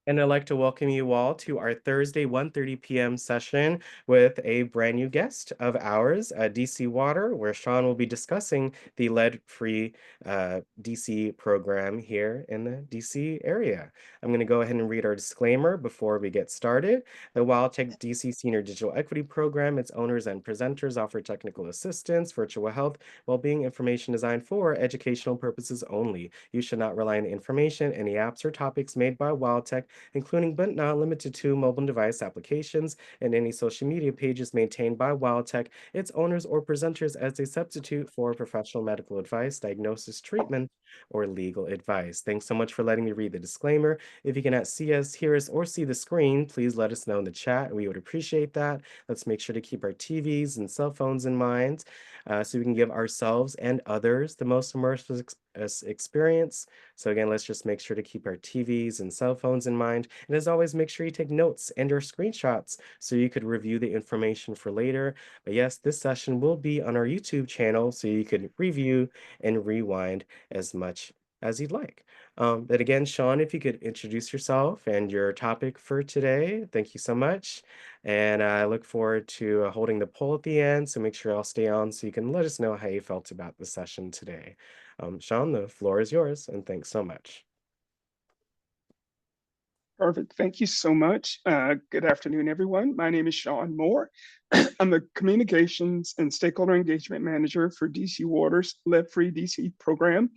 And I'd like to welcome you all to our Thursday 1:30 p.m. session with a brand new guest of ours, DC Water, where Sean will be discussing the lead-free DC program here in the DC area. I'm going to go ahead and read our disclaimer before we get started. The WildTech DC Senior Digital Equity Program, its owners and presenters offer technical assistance, virtual health, well-being information designed for educational purposes only. You should not rely on the information, any apps, or topics made by WildTech, including but not limited to mobile device applications and any social media pages maintained by WildTech, its owners, or presenters as a substitute for professional medical advice, diagnosis, treatment, or legal advice. Thanks so much for letting me read the disclaimer. If you cannot see us, hear us, or see the screen, please let us know in the chat. We would appreciate that. Let's make sure to keep our TVs and cell phones in mind so we can give ourselves and others the most immersive experience. So again, let's just make sure to keep our TVs and cell phones in mind. And as always, make sure you take notes and or screenshots so you could review the information for later. But yes, this session will be on our YouTube channel, so you can review and rewind as much as you'd like. But again, Sean, if you could introduce yourself and your topic for today, thank you so much. And I look forward to holding the poll at the end, so make sure I'll stay on so you can let us know how you felt about the session today. Sean, the floor is yours, and thanks so much. Perfect. Thank you so much. Good afternoon, everyone. My name is Sean Moore. I'm the Communications and Stakeholder Engagement Manager for DC Water's Lead-Free DC program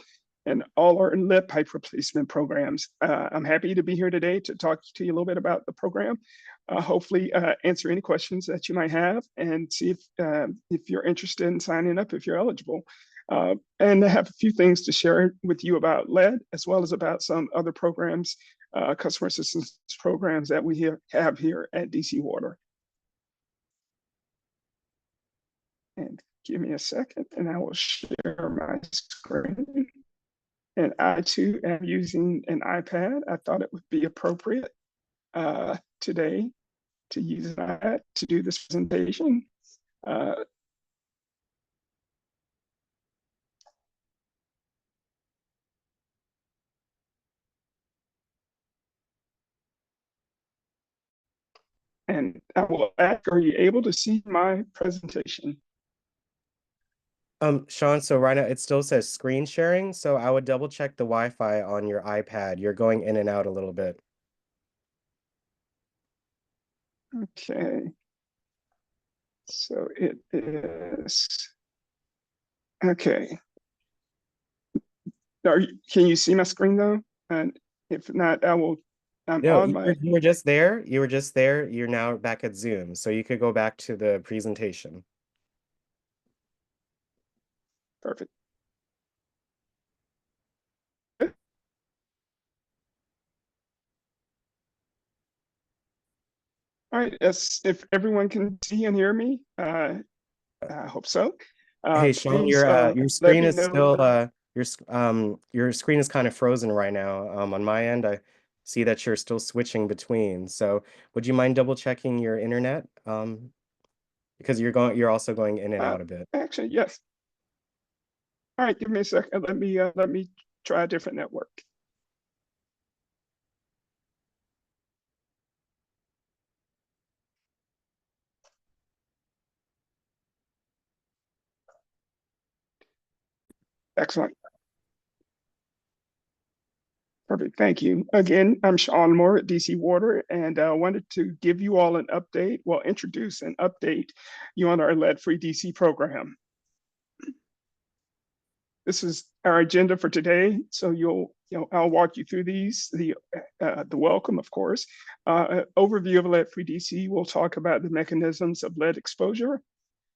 and all our lead pipe replacement programs. I'm happy to be here today to talk to you a little bit about the program. Hopefully answer any questions that you might have and see if you're interested in signing up if you're eligible. And I have a few things to share with you about lead, as well as about some other programs, customer assistance programs that we have here at DC Water. And give me a second and I will share my screen. And I too am using an iPad. I thought it would be appropriate today to use an iPad to do this presentation. And I will ask, are you able to see my presentation? Sean, so right now it still says screen sharing, so I would double check the Wi-Fi on your iPad. You're going in and out a little bit. Okay. So it is, okay. Can you see my screen though? And if not, I'm No, on my, you were just there. You were just there. You're now back at Zoom, so you could go back to the presentation. perfect. All right, if everyone can see and hear me, I hope so. Hey, Sean, Please your let screen me is know. still your screen is kind of frozen right now. On my end, I see that you're still switching between. So, would you mind double checking your internet? Because you're also going in and out a bit. Actually, yes. All right, give me a second. Let me try a different network. Excellent. Perfect. Thank you. Again, I'm Sean Moore at DC Water, and I wanted to give you all an update, well, introduce and update you on our lead-free DC program. This is our agenda for today. So I'll walk you through these, the welcome, of course, overview of lead-free DC. We'll talk about the mechanisms of lead exposure.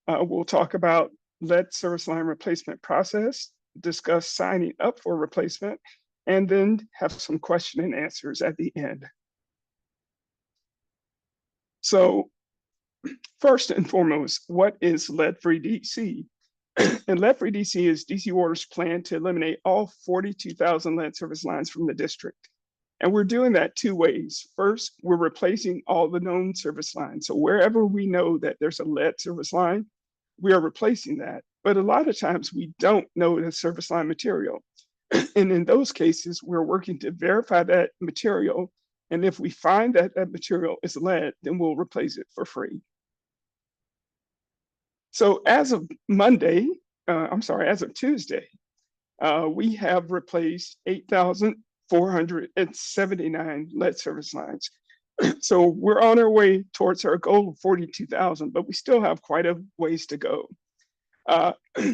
We'll talk about lead service line replacement process, discuss signing up for replacement, and then have some question and answers at the end. So first and foremost, what is lead-free DC? And lead-free DC is DC Water's plan to eliminate all 42,000 lead service lines from the district. And we're doing that two ways. First, we're replacing all the known service lines. So wherever we know that there's a lead service line, we are replacing that. But a lot of times we don't know the service line material. And in those cases, we're working to verify that material And if we find that that material is lead, then we'll replace it for free. So as of as of Tuesday, we have replaced 8,479 lead service lines. So we're on our way towards our goal of 42,000, but we still have quite a ways to go. Uh,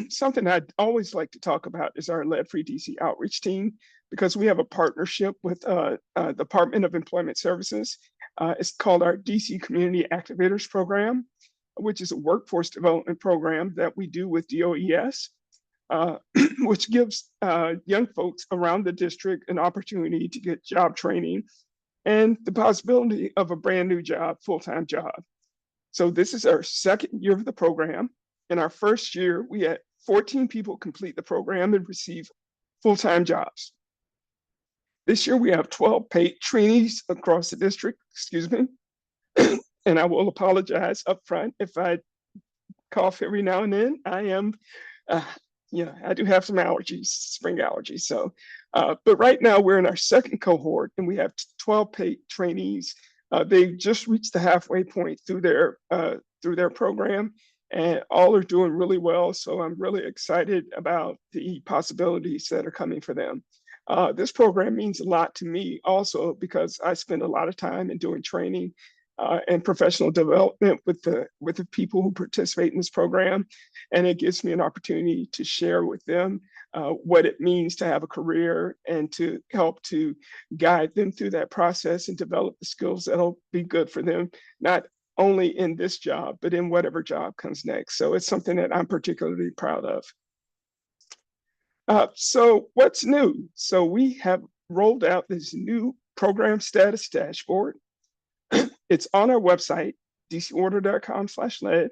Something I'd always like to talk about is our lead-free DC outreach team, because we have a partnership with Department of Employment Services. It's called our DC Community Activators Program, which is a workforce development program that we do with DOES, which gives young folks around the district an opportunity to get job training and the possibility of a brand new job, full-time job. So this is our second year of the program. In our first year, we had 14 people complete the program and receive full-time jobs. This year, we have 12 paid trainees across the district, excuse me. And I will apologize upfront if I cough every now and then. I am, I do have some allergies, spring allergies. So, but right now we're in our second cohort and we have 12 paid trainees. They just reached the halfway point through their program, and all are doing really well. So I'm really excited about the possibilities that are coming for them. This program means a lot to me also because I spend a lot of time in doing training and professional development with the people who participate in this program, and it gives me an opportunity to share with them what it means to have a career and to help to guide them through that process and develop the skills that'll be good for them, not only in this job, but in whatever job comes next. So it's something that I'm particularly proud of. So what's new? So we have rolled out this new program status dashboard. It's on our website, dcwater.com/lead.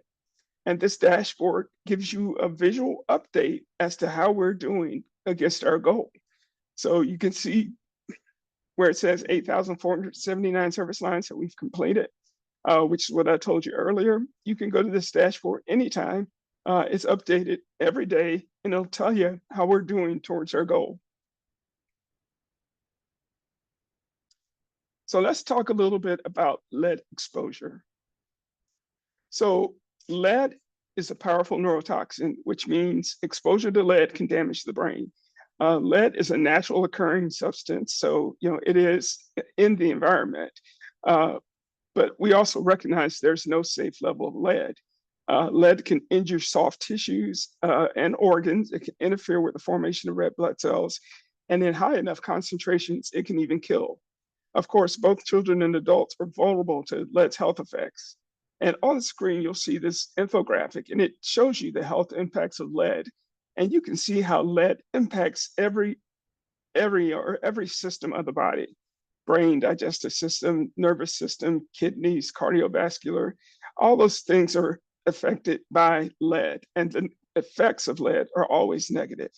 And this dashboard gives you a visual update as to how we're doing against our goal. So you can see where it says 8,479 service lines that we've completed, which is what I told you earlier. You can go to this dashboard anytime. It's updated every day, and it'll tell you how we're doing towards our goal. So let's talk a little bit about lead exposure. So lead is a powerful neurotoxin, which means exposure to lead can damage the brain. Lead is a natural occurring substance, so it is in the environment. But we also recognize there's no safe level of lead. Lead can injure soft tissues and organs. It can interfere with the formation of red blood cells, and in high enough concentrations, it can even kill. Of course, both children and adults are vulnerable to lead's health effects. And on the screen, you'll see this infographic, and it shows you the health impacts of lead. And you can see how lead impacts every system of the body: brain, digestive system, nervous system, kidneys, cardiovascular. All those things are affected by lead, and the effects of lead are always negative.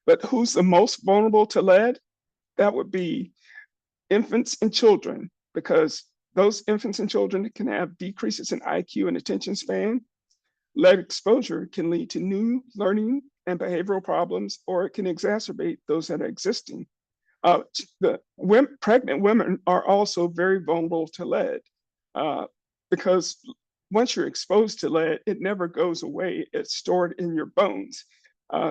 But who's the most vulnerable to lead? That would be infants and children, because those infants and children can have decreases in IQ and attention span. Lead exposure can lead to new learning and behavioral problems, or it can exacerbate those that are existing. Pregnant women are also very vulnerable to lead because once you're exposed to lead, it never goes away. It's stored in your bones.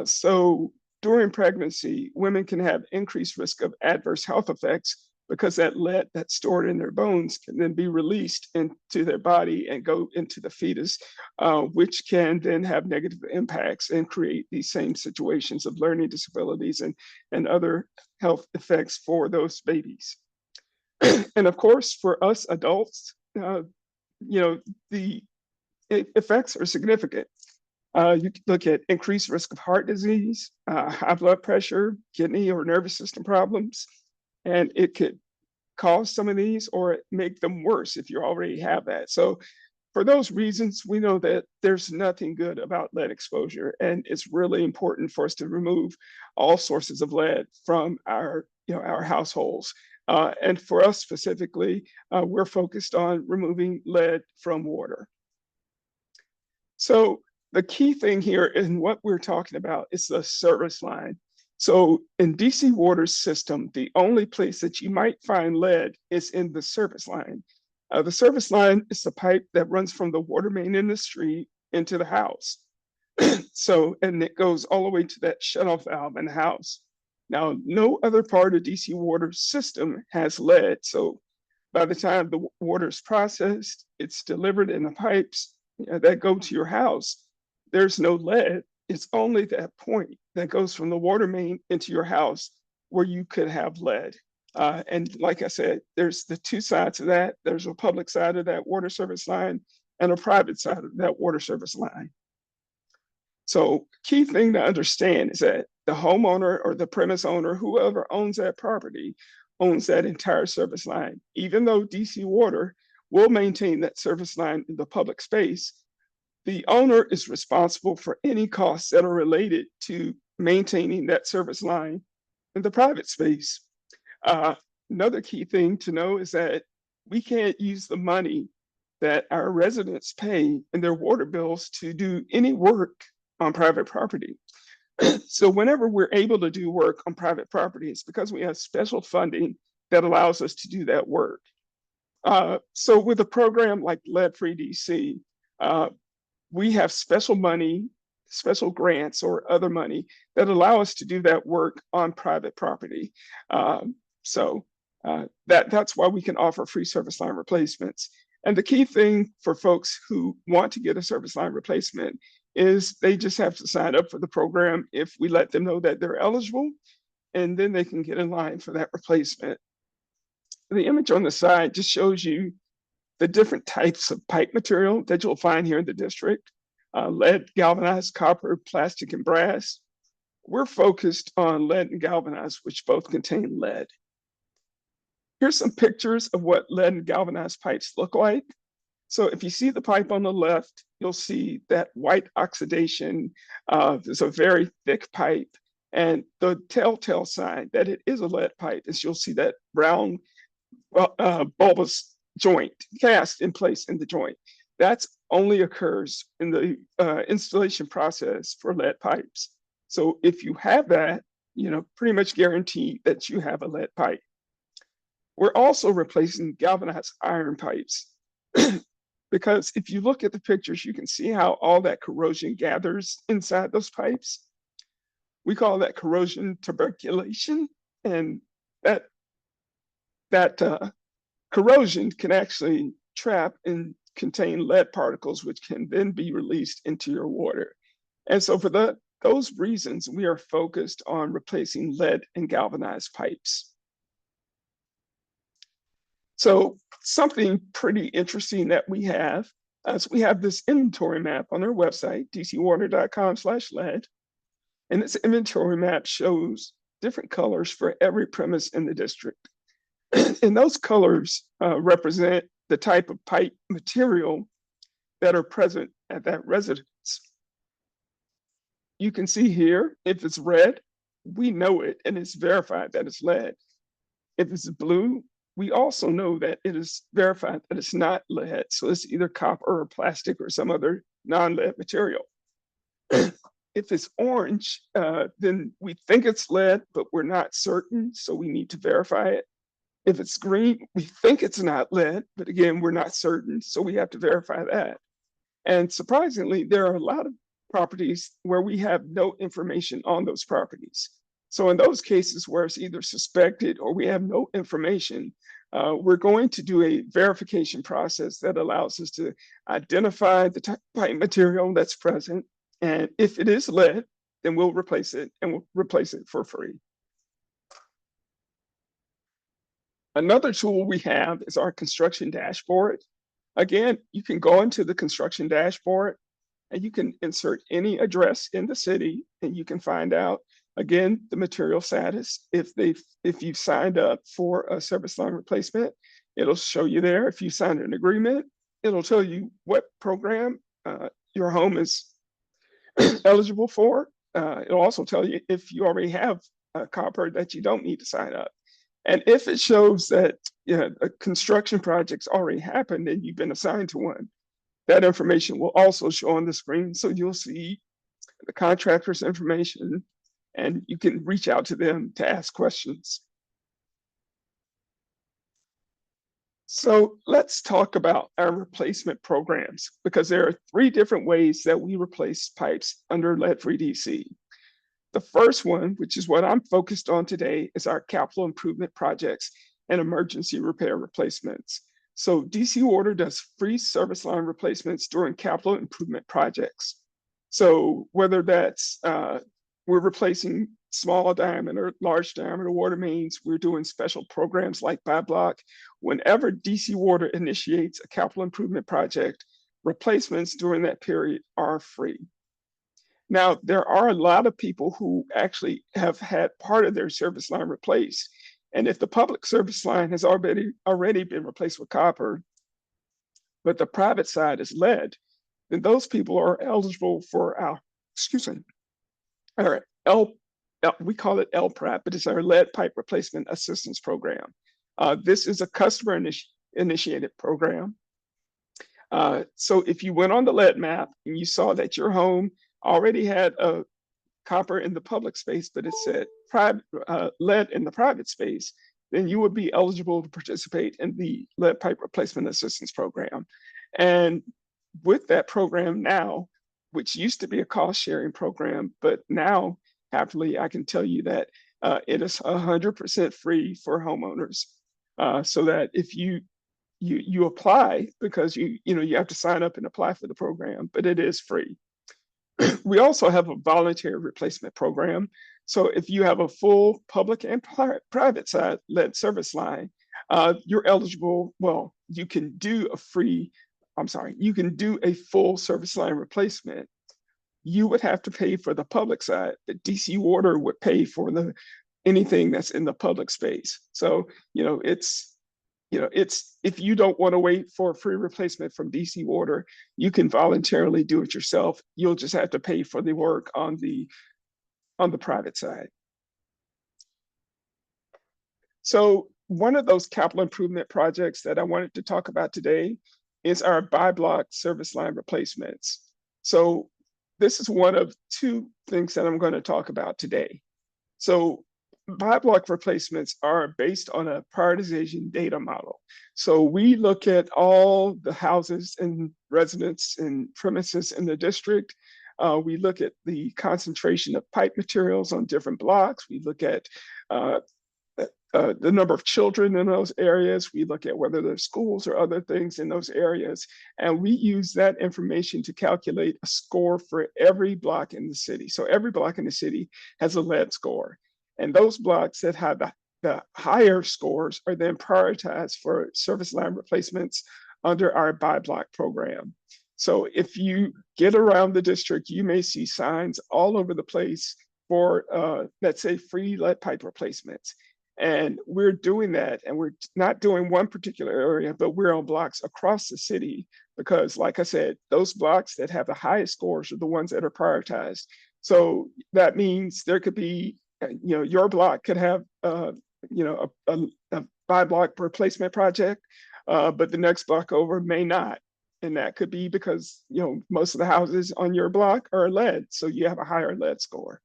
So during pregnancy, women can have increased risk of adverse health effects because that lead that's stored in their bones can then be released into their body and go into the fetus, which can then have negative impacts and create these same situations of learning disabilities and other health effects for those babies. And of course, for us adults, the effects are significant. You can look at increased risk of heart disease, high blood pressure, kidney or nervous system problems, and it could cause some of these or make them worse if you already have that. So for those reasons, we know that there's nothing good about lead exposure, and it's really important for us to remove all sources of lead from our households. And for us specifically, we're focused on removing lead from water. So the key thing here in what we're talking about is the service line. So in DC water system, the only place that you might find lead is in the service line. The service line is the pipe that runs from the water main in the street into the house. So, and it goes all the way to that shutoff valve in the house. Now, no other part of DC water system has lead. So by the time the water is processed, it's delivered in the pipes that go to your house. There's no lead. It's only that point that goes from the water main into your house where you could have lead. And like I said, there's the two sides of that. There's a public side of that water service line and a private side of that water service line. So key thing to understand is that the homeowner or the premise owner, whoever owns that property, owns that entire service line. Even though DC Water will maintain that service line in the public space, the owner is responsible for any costs that are related to maintaining that service line in the private space. Another key thing to know is that we can't use the money that our residents pay in their water bills to do any work on private property. So whenever we're able to do work on private property, it's because we have special funding that allows us to do that work. So with a program like Lead Free DC, we have special money, special grants or other money that allow us to do that work on private property. That's why we can offer free service line replacements. And the key thing for folks who want to get a service line replacement is they just have to sign up for the program if we let them know that they're eligible, and then they can get in line for that replacement. The image on the side just shows you the different types of pipe material that you'll find here in the district. Lead, galvanized, copper, plastic, and brass. We're focused on lead and galvanized, which both contain lead. Here's some pictures of what lead and galvanized pipes look like. So if you see the pipe on the left, you'll see that white oxidation. There's a very thick pipe. And the telltale sign that it is a lead pipe is you'll see that brown bulbous joint cast in place in the joint. That's only occurs in the installation process for lead pipes. So if you have that, pretty much guaranteed that you have a lead pipe. We're also replacing galvanized iron pipes because if you look at the pictures, you can see how all that corrosion gathers inside those pipes. We call that corrosion tuberculation, and that corrosion can actually trap and contain lead particles, which can then be released into your water. And so for those reasons, we are focused on replacing lead and galvanized pipes. So something pretty interesting that we have is we have this inventory map on our website, dcwater.com/lead. And this inventory map shows different colors for every premise in the district. And those colors represent the type of pipe material that are present at that residence. You can see here, if it's red, we know it and it's verified that it's lead. If it's blue, we also know that it is verified that it's not lead. So it's either copper or plastic or some other non-lead material. If it's orange, then we think it's lead, but we're not certain, so we need to verify it. If it's green, we think it's not lead, but again, we're not certain, so we have to verify that. And surprisingly, there are a lot of properties where we have no information on those properties. So in those cases where it's either suspected or we have no information, we're going to do a verification process that allows us to identify the type of pipe material that's present. And if it is lead, then we'll replace it, and we'll replace it for free. Another tool we have is our construction dashboard. Again, you can go into the construction dashboard and you can insert any address in the city, and you can find out, again, the material status. If you've signed up for a service line replacement, it'll show you there. If you signed an agreement, it'll tell you what program your home is eligible for. It'll also tell you if you already have a copper that you don't need to sign up. And if it shows that a construction project's already happened and you've been assigned to one, that information will also show on the screen. So you'll see the contractor's information and you can reach out to them to ask questions. So let's talk about our replacement programs, because there are 3 different ways that we replace pipes under lead-free DC. The first one, which is what I'm focused on today, is our capital improvement projects and emergency repair replacements. So DC Water does free service line replacements during capital improvement projects. So whether that's we're replacing small diameter, large diameter water mains, we're doing special programs like buy block. Whenever DC Water initiates a capital improvement project, replacements during that period are free. Now, there are a lot of people who actually have had part of their service line replaced. And if the public service line has already been replaced with copper, but the private side is lead, then those people are eligible for our, excuse me, our we call it LPRAP, but it's our lead pipe replacement assistance program. This is a customer initiated program. So if you went on the lead map and you saw that your home already had a copper in the public space, but it said lead in the private space, then you would be eligible to participate in the lead pipe replacement assistance program. And with that program now, which used to be a cost sharing program, but now happily I can tell you that it is 100% free for homeowners. So that if you apply, because you have to sign up and apply for the program, but it is free. We also have a voluntary replacement program. So if you have a full public and private side lead service line, you're eligible. Well, you can do you can do a full service line replacement. You would have to pay for the public side, but DC Water would pay for anything that's in the public space. So, it's if you don't want to wait for a free replacement from DC Water, you can voluntarily do it yourself. You'll just have to pay for the work on the private side. So one of those capital improvement projects that I wanted to talk about today is our buy block service line replacements. So this is one of 2 things that I'm going to talk about today. So buy block replacements are based on a prioritization data model. So we look at all the houses and residents and premises in the district. We look at the concentration of pipe materials on different blocks. We look at the number of children in those areas. We look at whether there's schools or other things in those areas. And we use that information to calculate a score for every block in the city. So every block in the city has a lead score. And those blocks that have the higher scores are then prioritized for service line replacements under our buy block program. So if you get around the district, you may see signs all over the place for, let's say, free lead pipe replacements. And we're doing that, and we're not doing one particular area, but we're on blocks across the city because, like I said, those blocks that have the highest scores are the ones that are prioritized. So that means there could be, your block could have, a buy block replacement project, but the next block over may not. And that could be because, most of the houses on your block are lead, so you have a higher lead score.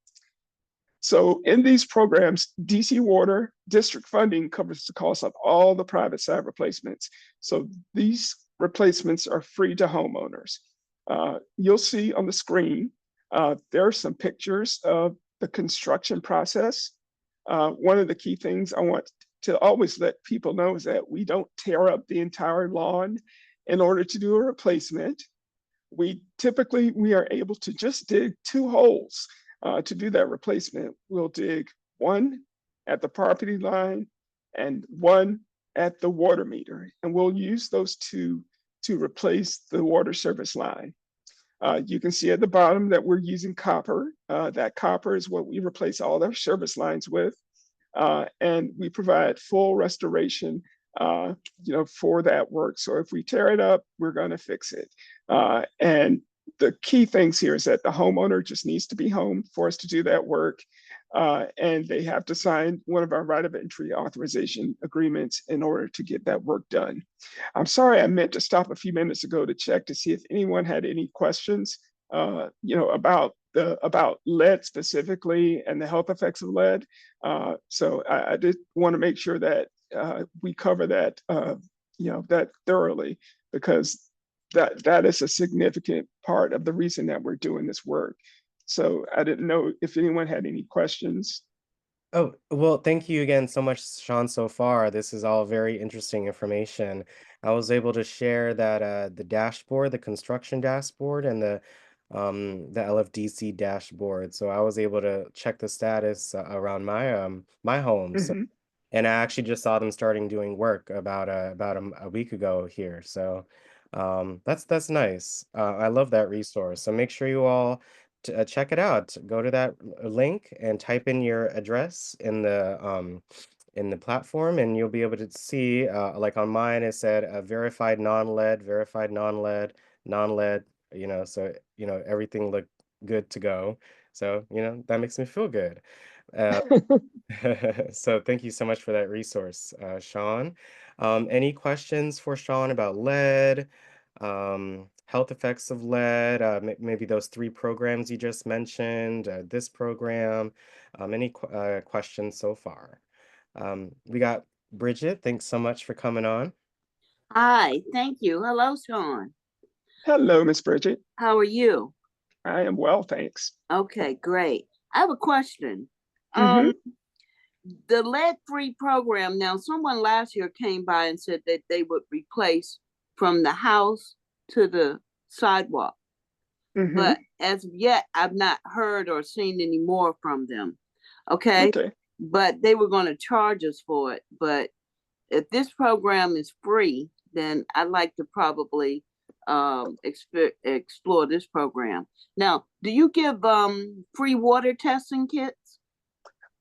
So in these programs, DC Water district funding covers the cost of all the private side replacements. So these replacements are free to homeowners. You'll see on the screen, there are some pictures of the construction process. One of the key things I want to always let people know is that we don't tear up the entire lawn in order to do a replacement. We are able to just dig 2 holes. To do that replacement. We'll dig one at the property line and one at the water meter, and we'll use those 2 to replace the water service line. You can see at the bottom that we're using copper. That copper is what we replace all our service lines with, and we provide full restoration, for that work. So if we tear it up, we're going to fix it. And the key things here is that the homeowner just needs to be home for us to do that work. And they have to sign one of our right of entry authorization agreements in order to get that work done. I'm sorry, I meant to stop a few minutes ago to check to see if anyone had any questions, about about lead specifically and the health effects of lead. So I did want to make sure that we cover that, that thoroughly, because that is a significant part of the reason that we're doing this work. So I didn't know if anyone had any questions. Oh, well, thank you again so much, Sean, so far. This is all very interesting information. I was able to share that the dashboard, the construction dashboard, and the LFDC dashboard. So I was able to check the status around my home. So, Hmm. and I actually just saw them starting doing work about a week ago here. So that's nice. I love that resource. So make sure you all check it out. Go to that link and type in your address in the platform, and you'll be able to see like on mine it said verified non-lead, non-lead, so everything looked good to go. So, that makes me feel good. Uh, so thank you so much for that resource, Sean. Any questions for Sean about lead, health effects of lead, maybe those three programs you just mentioned, this program, any questions so far? We got Bridget. Thanks so much for coming on. Hi, thank you. Hello, Sean. Hello, Miss Bridget. How are you? I am well, thanks. Okay, great. I have a question. Hmm. The lead-free program, now someone last year came by and said that they would replace from the house to the sidewalk. Hmm. But as of yet, I've not heard or seen any more from them. Okay. Okay. But they were going to charge us for it. But if this program is free, then I'd like to probably explore this program. Now, do you give free water testing kits?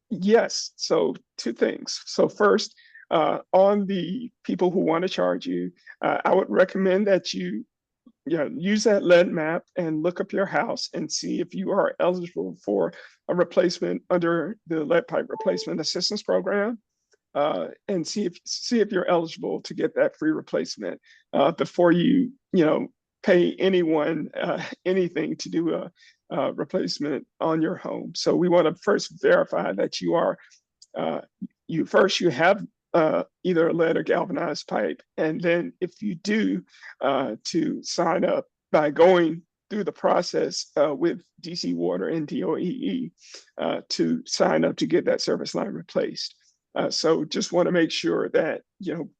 Yes. So two things. So first, on the people who want to charge you, I would recommend that you use that lead map and look up your house and see if you are eligible for a replacement under the lead pipe replacement assistance program, and see if you're eligible to get that free replacement before you pay anyone anything to do a replacement on your home. So we want to first verify that you are you have either a lead or galvanized pipe, and then if you do, to sign up by going through the process with DC Water and DOEE to sign up to get that service line replaced. So just want to make sure that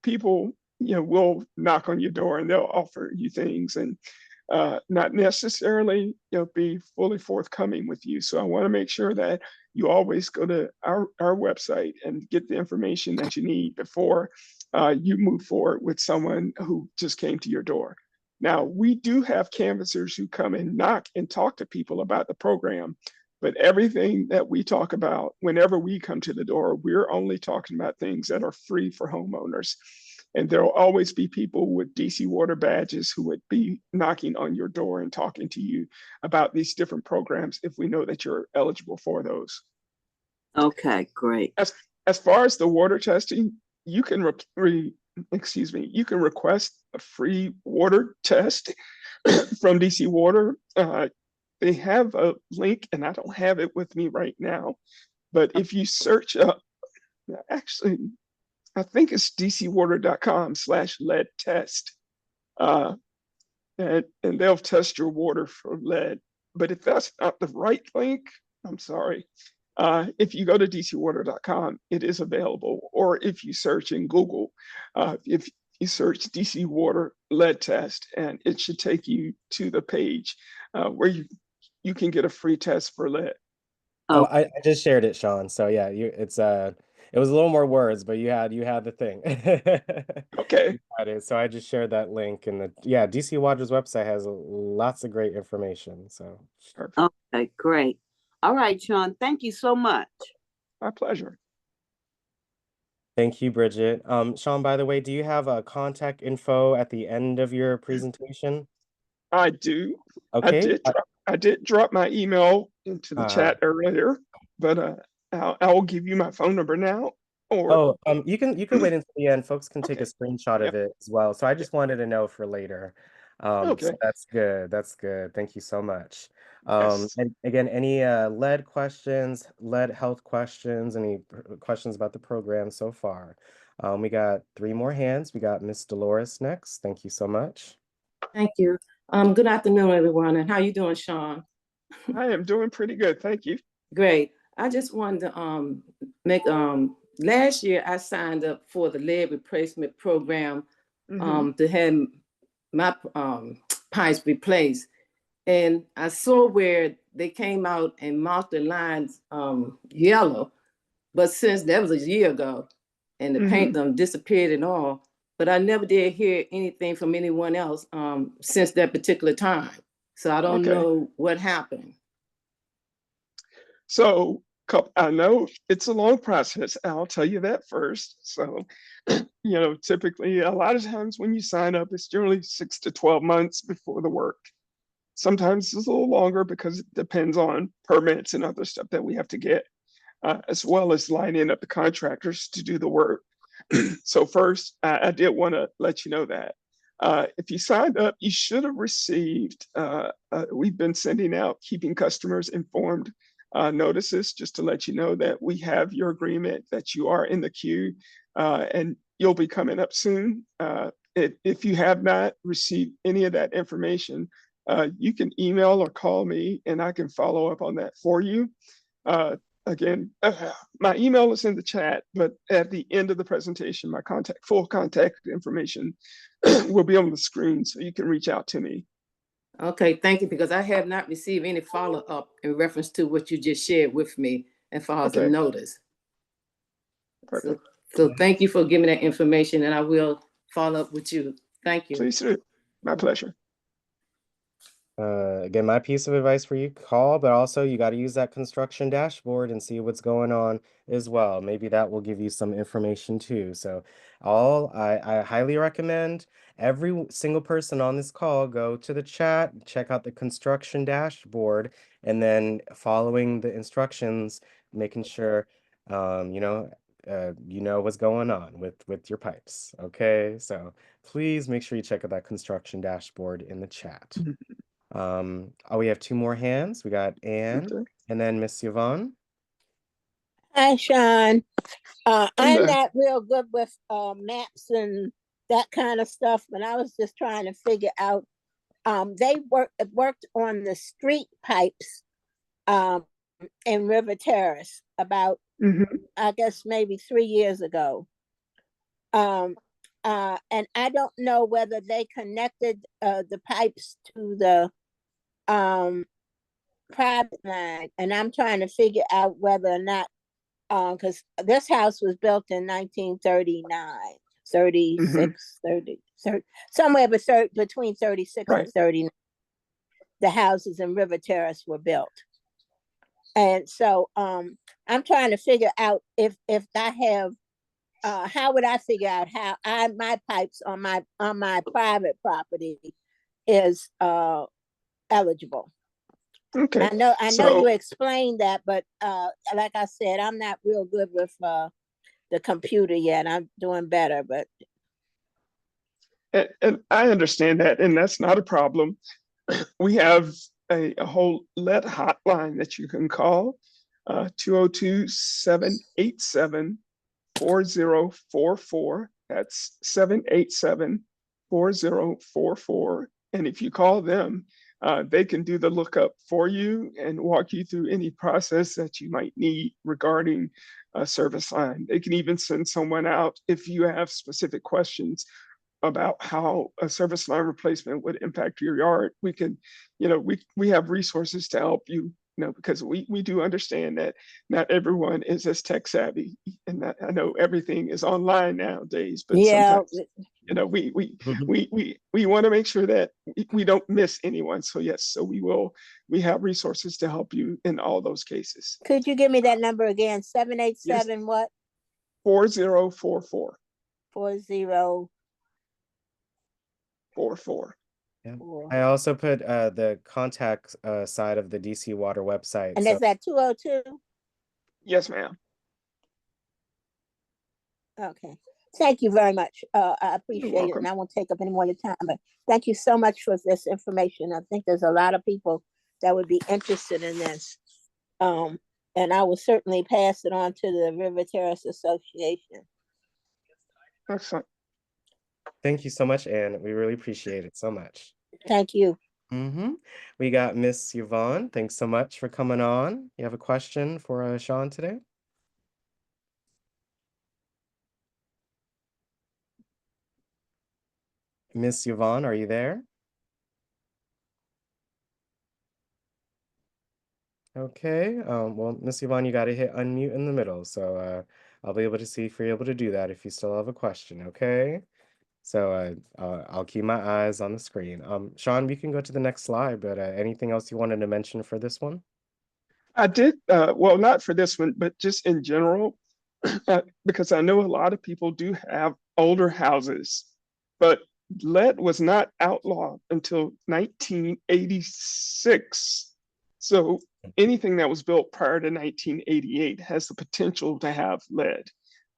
people will knock on your door and they'll offer you things, and not necessarily be fully forthcoming with you. So I want to make sure that you always go to our website and get the information that you need before you move forward with someone who just came to your door. Now, we do have canvassers who come and knock and talk to people about the program, but everything that we talk about whenever we come to the door, we're only talking about things that are free for homeowners. And there will always be people with DC Water badges who would be knocking on your door and talking to you about these different programs if we know that you're eligible for those. Okay, great. As far as the water testing, you can you can request a free water test from DC Water. They have a link, and I don't have it with me right now, but if you search up, actually, I think it's dcwater.com/lead test. And they'll test your water for lead. But if that's not the right link, I'm sorry. If you go to dcwater.com, it is available. Or if you search in Google, if you search DC Water lead test, and it should take you to the page where you can get a free test for lead. Oh, Oh, I just shared it, Sean. So yeah, it was a little more words, but you had the thing. Okay. You had it. So I just shared that link, and yeah, DC Water's website has lots of great information. So Perfect. okay, great. All right, Sean, thank you so much. My pleasure. thank you, Bridget. Sean, by the way, do you have a contact info at the end of your presentation? I do. Okay. I did drop my email into the Uh, chat earlier, but I'll give you my phone number now. Or Oh, you can wait until the end. Folks can take a okay. screenshot Yeah. of it as well. So I Yeah. just wanted to know for later. Okay. So that's good. That's good. Thank you so much. Yes. And again, any lead questions, lead health questions, any questions about the program so far? We got three more hands. We got Miss Dolores next. Thank you so much. Thank you. Good afternoon, everyone, and how you doing, Sean? I am doing pretty good. Thank you. Great. I just wanted to make last year I signed up for the lead replacement program to have my pipes replaced, and I saw where they came out and marked the lines yellow, but since that was a year ago, and the paint them disappeared and all, but I never did hear anything from anyone else since that particular time. So I don't Okay. know what happened. So I know it's a long process. I'll tell you that first. So, typically a lot of times when you sign up, it's generally 6 to 12 months before the work. Sometimes it's a little longer because it depends on permits and other stuff that we have to get, as well as lining up the contractors to do the work. So first, I did want to let you know that if you signed up, you should have received, we've been sending out keeping customers informed notices just to let you know that we have your agreement, that you are in the queue, and you'll be coming up soon. If you have not received any of that information, you can email or call me and I can follow up on that for you. Again, my email is in the chat, but at the end of the presentation, my full contact information will be on the screen so you can reach out to me. Okay, thank you, because I have not received any follow-up in reference to what you just shared with me as far as a notice. Perfect. So thank you for giving that information, and I will follow up with you. Thank you. Please do. My pleasure. Again, my piece of advice for you, call, but also you got to use that construction dashboard and see what's going on as well. Maybe that will give you some information too. So I highly recommend every single person on this call go to the chat, check out the construction dashboard, and then following the instructions, making sure you know what's going on with your pipes. Okay, so please make sure you check out that construction dashboard in the chat. We have two more hands. We got Anne and then Miss Yvonne. Hi, Sean. I'm there. not real good with maps and that kind of stuff, but I was just trying to figure out. They worked on the street pipes in River Terrace about, I guess, maybe 3 years ago. And I don't know whether they connected the pipes to the private line, and I'm trying to figure out whether or not, because this house was built in 1939, 36, 30, somewhere between 36 and 39. The houses in River Terrace were built. And so I'm trying to figure out if I have, how would I figure out how my pipes on my private property is eligible. Okay. I know you explained that, but like I said, I'm not real good with the computer yet. I'm doing better, but. And I understand that, and that's not a problem. We have a whole lead hotline that you can call, 202-787-4044. That's 787-4044. And if you call them, they can do the lookup for you and walk you through any process that you might need regarding a service line. They can even send someone out if you have specific questions about how a service line replacement would impact your yard. We can, we have resources to help you, because we do understand that not everyone is as tech savvy, and that I know everything is online nowadays, but sometimes, we want to make sure that we don't miss anyone. So yes, so we have resources to help you in all those cases. Could you give me that number again? 787 what? 4044. 4044. Yeah. I also put the contact side of the DC Water website. And is that 202? Yes, ma'am. Okay. Thank you very much. I appreciate it, and I won't take up any more of your time, but thank you so much for this information. I think there's a lot of people that would be interested in this. And I will certainly pass it on to the River Terrace Association. Excellent. Thank you so much, Anne. We really appreciate it so much. Thank you. We got Miss Yvonne. Thanks so much for coming on. You have a question for Sean today? Miss Yvonne, are you there? Okay, well, Miss Yvonne, you got to hit unmute in the middle. So I'll be able to see if you're able to do that if you still have a question, okay? So I'll keep my eyes on the screen. Sean, we can go to the next slide, but anything else you wanted to mention for this one? I did, well, not for this one, but just in general, because I know a lot of people do have older houses, but lead was not outlawed until 1986. So anything that was built prior to 1988 has the potential to have lead.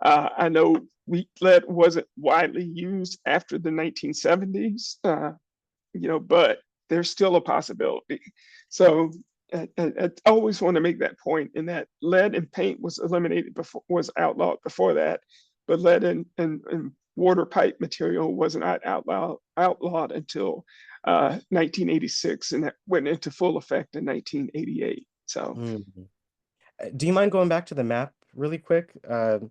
I know lead wasn't widely used after the 1970s, but there's still a possibility. So I always want to make that point in that lead in paint was eliminated before, was outlawed before that, but lead in water pipe material was not outlawed until 1986, and that went into full effect in 1988. So, do you mind going back to the map really quick?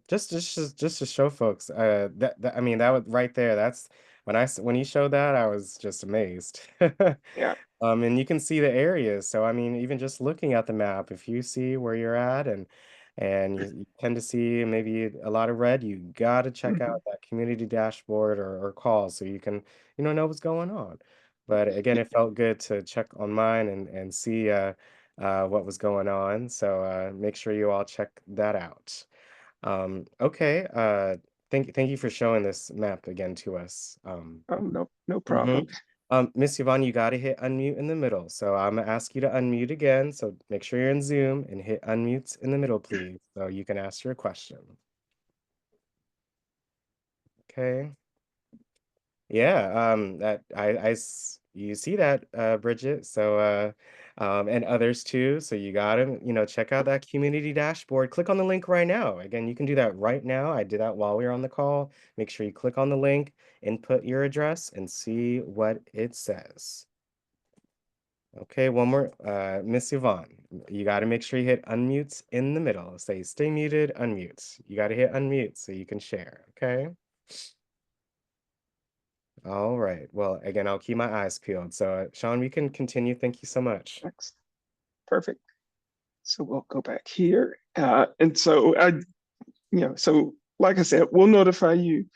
Just to show folks, that I mean, that was right there. That's when you showed that, I was just amazed. yeah. And you can see the areas. So I mean, even just looking at the map, if you see where you're at and you tend to see maybe a lot of red, you got to check out that community dashboard or call so you can know what's going on. But again, it felt good to check on mine and see what was going on. So make sure you all check that out. Okay. Thank you for showing this map again to us. Oh, no problem. Miss Yvonne, you got to hit unmute in the middle. So I'm gonna ask you to unmute again. So make sure you're in Zoom and hit unmute in the middle, please, so you can ask your question. Okay. Yeah, you see that, Bridget. So and others too. So you gotta, check out that community dashboard. Click on the link right now. Again, you can do that right now. I did that while we were on the call. Make sure you click on the link, input your address, and see what it says. Okay, one more. Miss Yvonne, you got to make sure you hit unmute in the middle. Say stay muted, unmute. You got to hit unmute so you can share, okay? All right. Well, again, I'll keep my eyes peeled. So, Sean, we can continue. Thank you so much. Next. Perfect. So we'll go back here. And so so like I said, we'll notify you,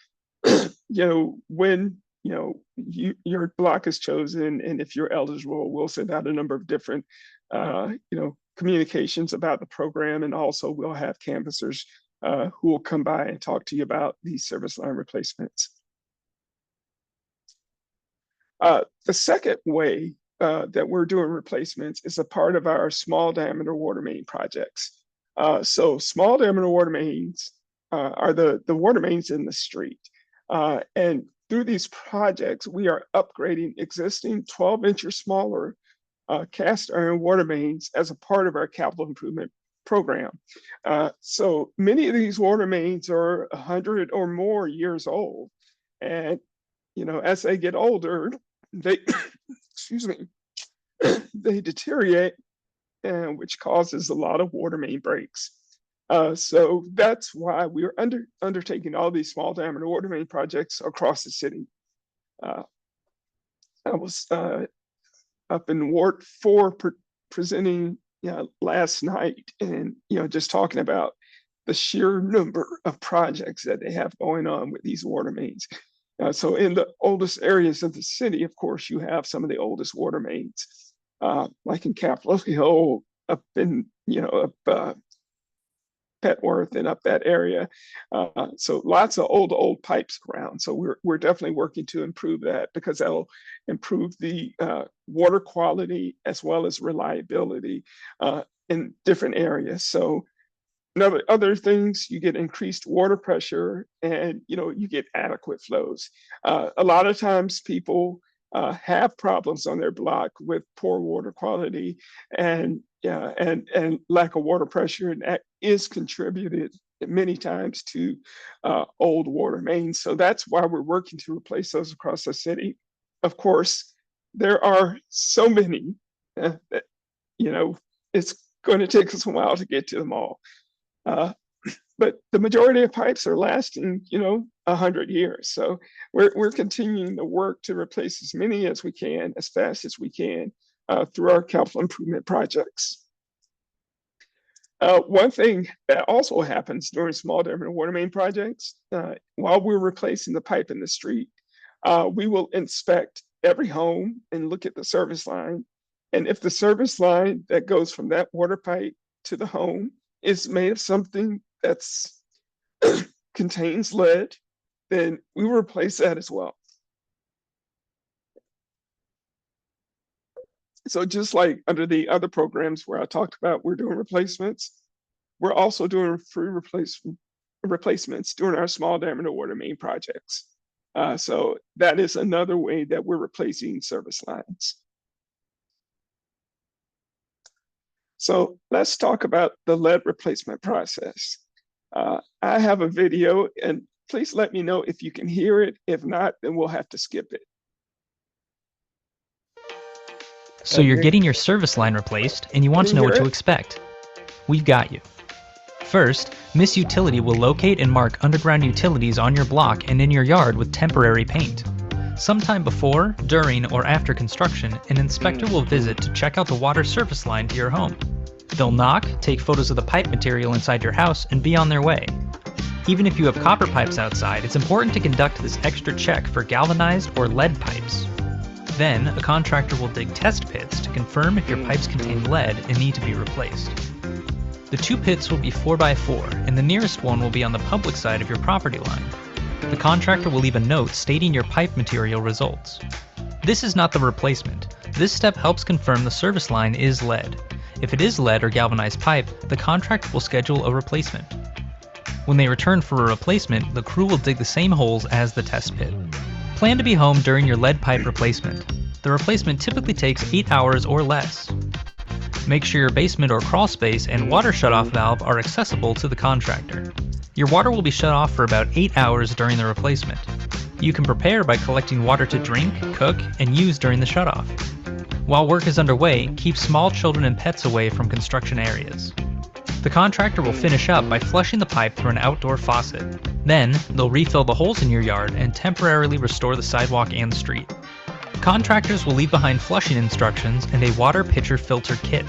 when, your block is chosen, and if you're eligible, we'll send out a number of different, communications about the program. And also we'll have canvassers who will come by and talk to you about these service line replacements. The second way that we're doing replacements is a part of our small diameter water main projects. So small diameter water mains are the water mains in the street. And through these projects, we are upgrading existing 12-inch or smaller cast iron water mains as a part of our capital improvement program. So many of these water mains are 100 or more years old. And, as they get older, they, excuse me, they deteriorate, and which causes a lot of water main breaks. So that's why we're undertaking all these small diameter water main projects across the city. I was up in Ward 4 presenting last night, and just talking about the sheer number of projects that they have going on with these water mains. So in the oldest areas of the city, of course, you have some of the oldest water mains, like in Capitol Hill, up in, Petworth and up that area. So lots of old pipes around. So we're definitely working to improve that, because that'll improve the water quality as well as reliability in different areas. So other things, you get increased water pressure, and you get adequate flows. A lot of times people have problems on their block with poor water quality and lack of water pressure, and that is contributed many times to old water mains. So that's why we're working to replace those across the city. Of course, there are so many that, it's going to take us a while to get to them all. But the majority of pipes are lasting, 100 years. So we're continuing to work to replace as many as we can, as fast as we can, through our capital improvement projects. One thing that also happens during small diameter water main projects, while we're replacing the pipe in the street, we will inspect every home and look at the service line. And if the service line that goes from that water pipe to the home is made of something that's contains lead, then we will replace that as well. So just like under the other programs where I talked about we're doing replacements, we're also doing free replacements during our small diameter water main projects. So that is another way that we're replacing service lines. So let's talk about the lead replacement process. I have a video, and please let me know if you can hear it. If not, then we'll have to skip it. So you're getting your service line replaced, and you want to know what to expect. We've got you. First, Miss Utility will locate and mark underground utilities on your block and in your yard with temporary paint. Sometime before, during, or after construction, an inspector will visit to check out the water service line to your home. They'll knock, take photos of the pipe material inside your house, and be on their way. Even if you have copper pipes outside, it's important to conduct this extra check for galvanized or lead pipes. Then, a contractor will dig test pits to confirm if your pipes contain lead and need to be replaced. The 2 pits will be 4x4, and the nearest one will be on the public side of your property line. The contractor will leave a note stating your pipe material results. This is not the replacement. This step helps confirm the service line is lead. If it is lead or galvanized pipe, the contractor will schedule a replacement. When they return for a replacement, the crew will dig the same holes as the test pit. Plan to be home during your lead pipe replacement. The replacement typically takes 8 hours or less. Make sure your basement or crawl space and water shutoff valve are accessible to the contractor. Your water will be shut off for about 8 hours during the replacement. You can prepare by collecting water to drink, cook, and use during the shutoff. While work is underway, keep small children and pets away from construction areas. The contractor will finish up by flushing the pipe through an outdoor faucet. Then, they'll refill the holes in your yard and temporarily restore the sidewalk and street. Contractors will leave behind flushing instructions and a water pitcher filter kit.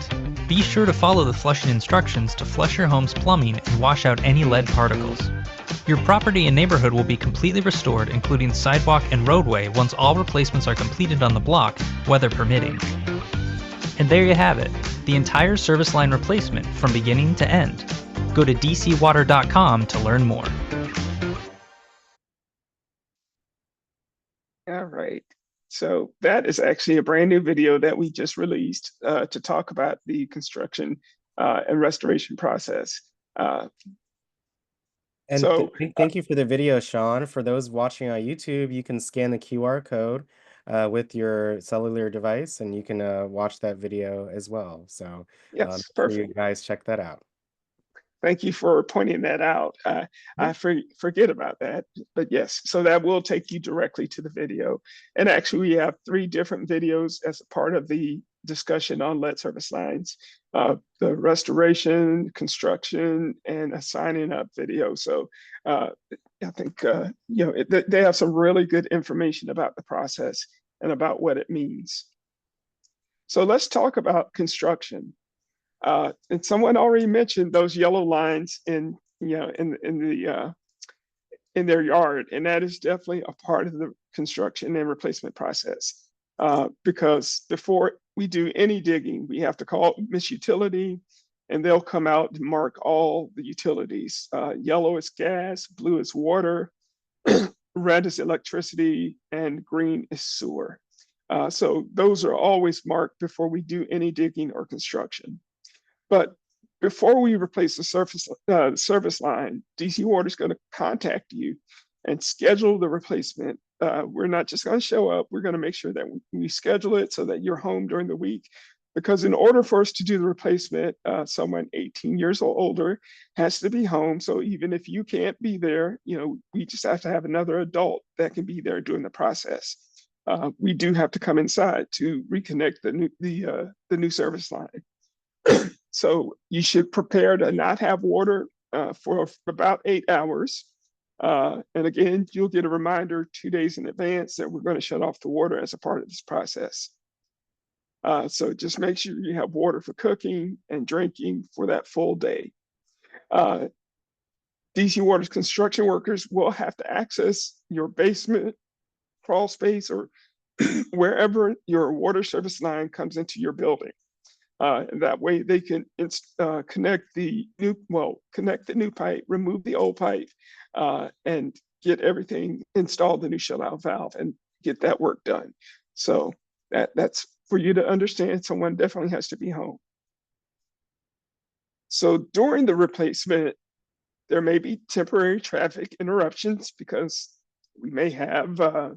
Be sure to follow the flushing instructions to flush your home's plumbing and wash out any lead particles. Your property and neighborhood will be completely restored, including sidewalk and roadway, once all replacements are completed on the block, weather permitting. And there you have it, the entire service line replacement from beginning to end. Go to dcwater.com to learn more. All right. So that is actually a brand new video that we just released to talk about the construction and restoration process. And So thank you for the video, Sean. For those watching on YouTube, you can scan the QR code with your cellular device, and you can watch that video as well. So yes, make sure perfect. you guys check that out. Thank you for pointing that out. I forget about that, but yes, so that will take you directly to the video. And actually, we have 3 different videos as a part of the discussion on lead service lines, the restoration, construction, and a signing up video. So I think, they have some really good information about the process and about what it means. So let's talk about construction. And someone already mentioned those yellow lines in their yard, and that is definitely a part of the construction and replacement process. Because before we do any digging, we have to call Miss Utility, and they'll come out and mark all the utilities. Yellow is gas, blue is water, red is electricity, and green is sewer. So those are always marked before we do any digging or construction. But before we replace the service line, DC Water is going to contact you and schedule the replacement. We're not just going to show up. We're going to make sure that we schedule it so that you're home during the week. Because in order for us to do the replacement, someone 18 years or older has to be home. So even if you can't be there, we just have to have another adult that can be there during the process. We do have to come inside to reconnect the new service line. So you should prepare to not have water for about 8 hours. And again, you'll get a reminder 2 days in advance that we're going to shut off the water as a part of this process. So just make sure you have water for cooking and drinking for that full day. DC Water's construction workers will have to access your basement, crawl space, or wherever your water service line comes into your building. And that way they can connect the new pipe, remove the old pipe, and get everything installed, the new shut-out valve, and get that work done. So that's for you to understand. Someone definitely has to be home. So during the replacement, there may be temporary traffic interruptions because we may have a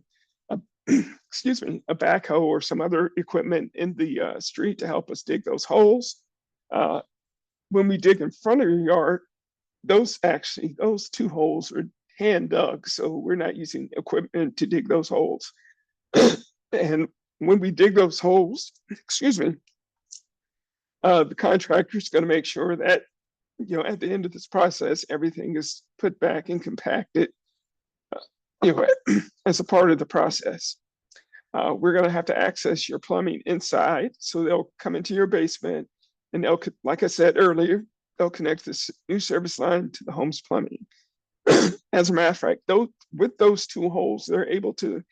backhoe or some other equipment in the street to help us dig those holes. When we dig in front of your yard, those 2 holes are hand dug, so we're not using equipment to dig those holes. And when we dig those holes, the contractor is going to make sure that at the end of this process, everything is put back and compacted as a part of the process. We're going to have to access your plumbing inside. So they'll come into your basement and they'll, like I said earlier, they'll connect this new service line to the home's plumbing. As a matter of fact, with those 2 holes, they're able to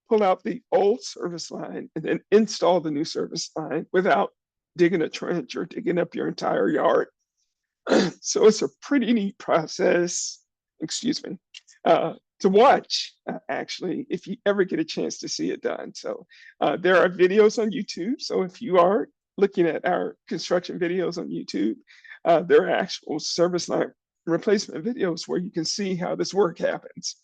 pull out the old service line and then install the new service line without digging a trench or digging up your entire yard. So it's a pretty neat process, to watch, actually, if you ever get a chance to see it done. So there are videos on YouTube. So if you are looking at our construction videos on YouTube, there are actual service line replacement videos where you can see how this work happens.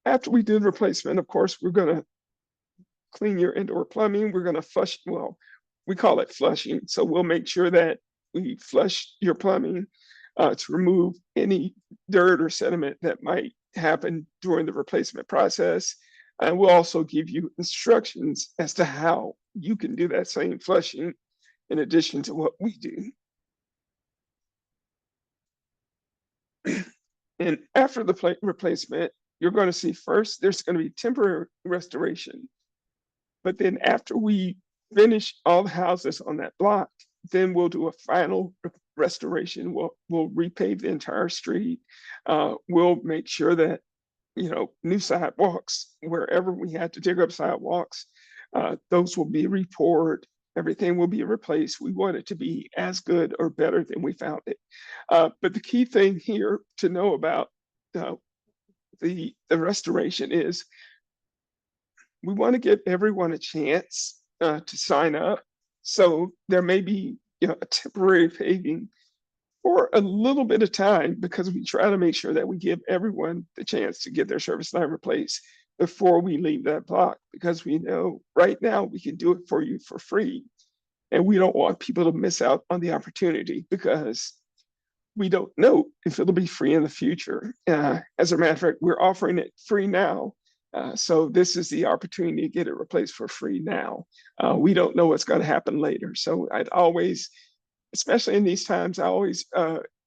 After we do the replacement, of course, we're going to clean your indoor plumbing. We're going to flush, we call it flushing. So we'll make sure that we flush your plumbing to remove any dirt or sediment that might happen during the replacement process. And we'll also give you instructions as to how you can do that same flushing in addition to what we do. And after the replacement, you're going to see first, there's going to be temporary restoration. But then after we finish all the houses on that block, then we'll do a final restoration. We'll repave the entire street. We'll make sure that, new sidewalks, wherever we had to dig up sidewalks, those will be repoured. Everything will be replaced. We want it to be as good or better than we found it. But the key thing here to know about the restoration is we want to give everyone a chance to sign up. So there may be a temporary paving for a little bit of time because we try to make sure that we give everyone the chance to get their service line replaced before we leave that block, because we know right now we can do it for you for free. And we don't want people to miss out on the opportunity because we don't know if it'll be free in the future. As a matter of fact, we're offering it free now. So this is the opportunity to get it replaced for free now. We don't know what's going to happen later. So I'd always, especially in these times, I always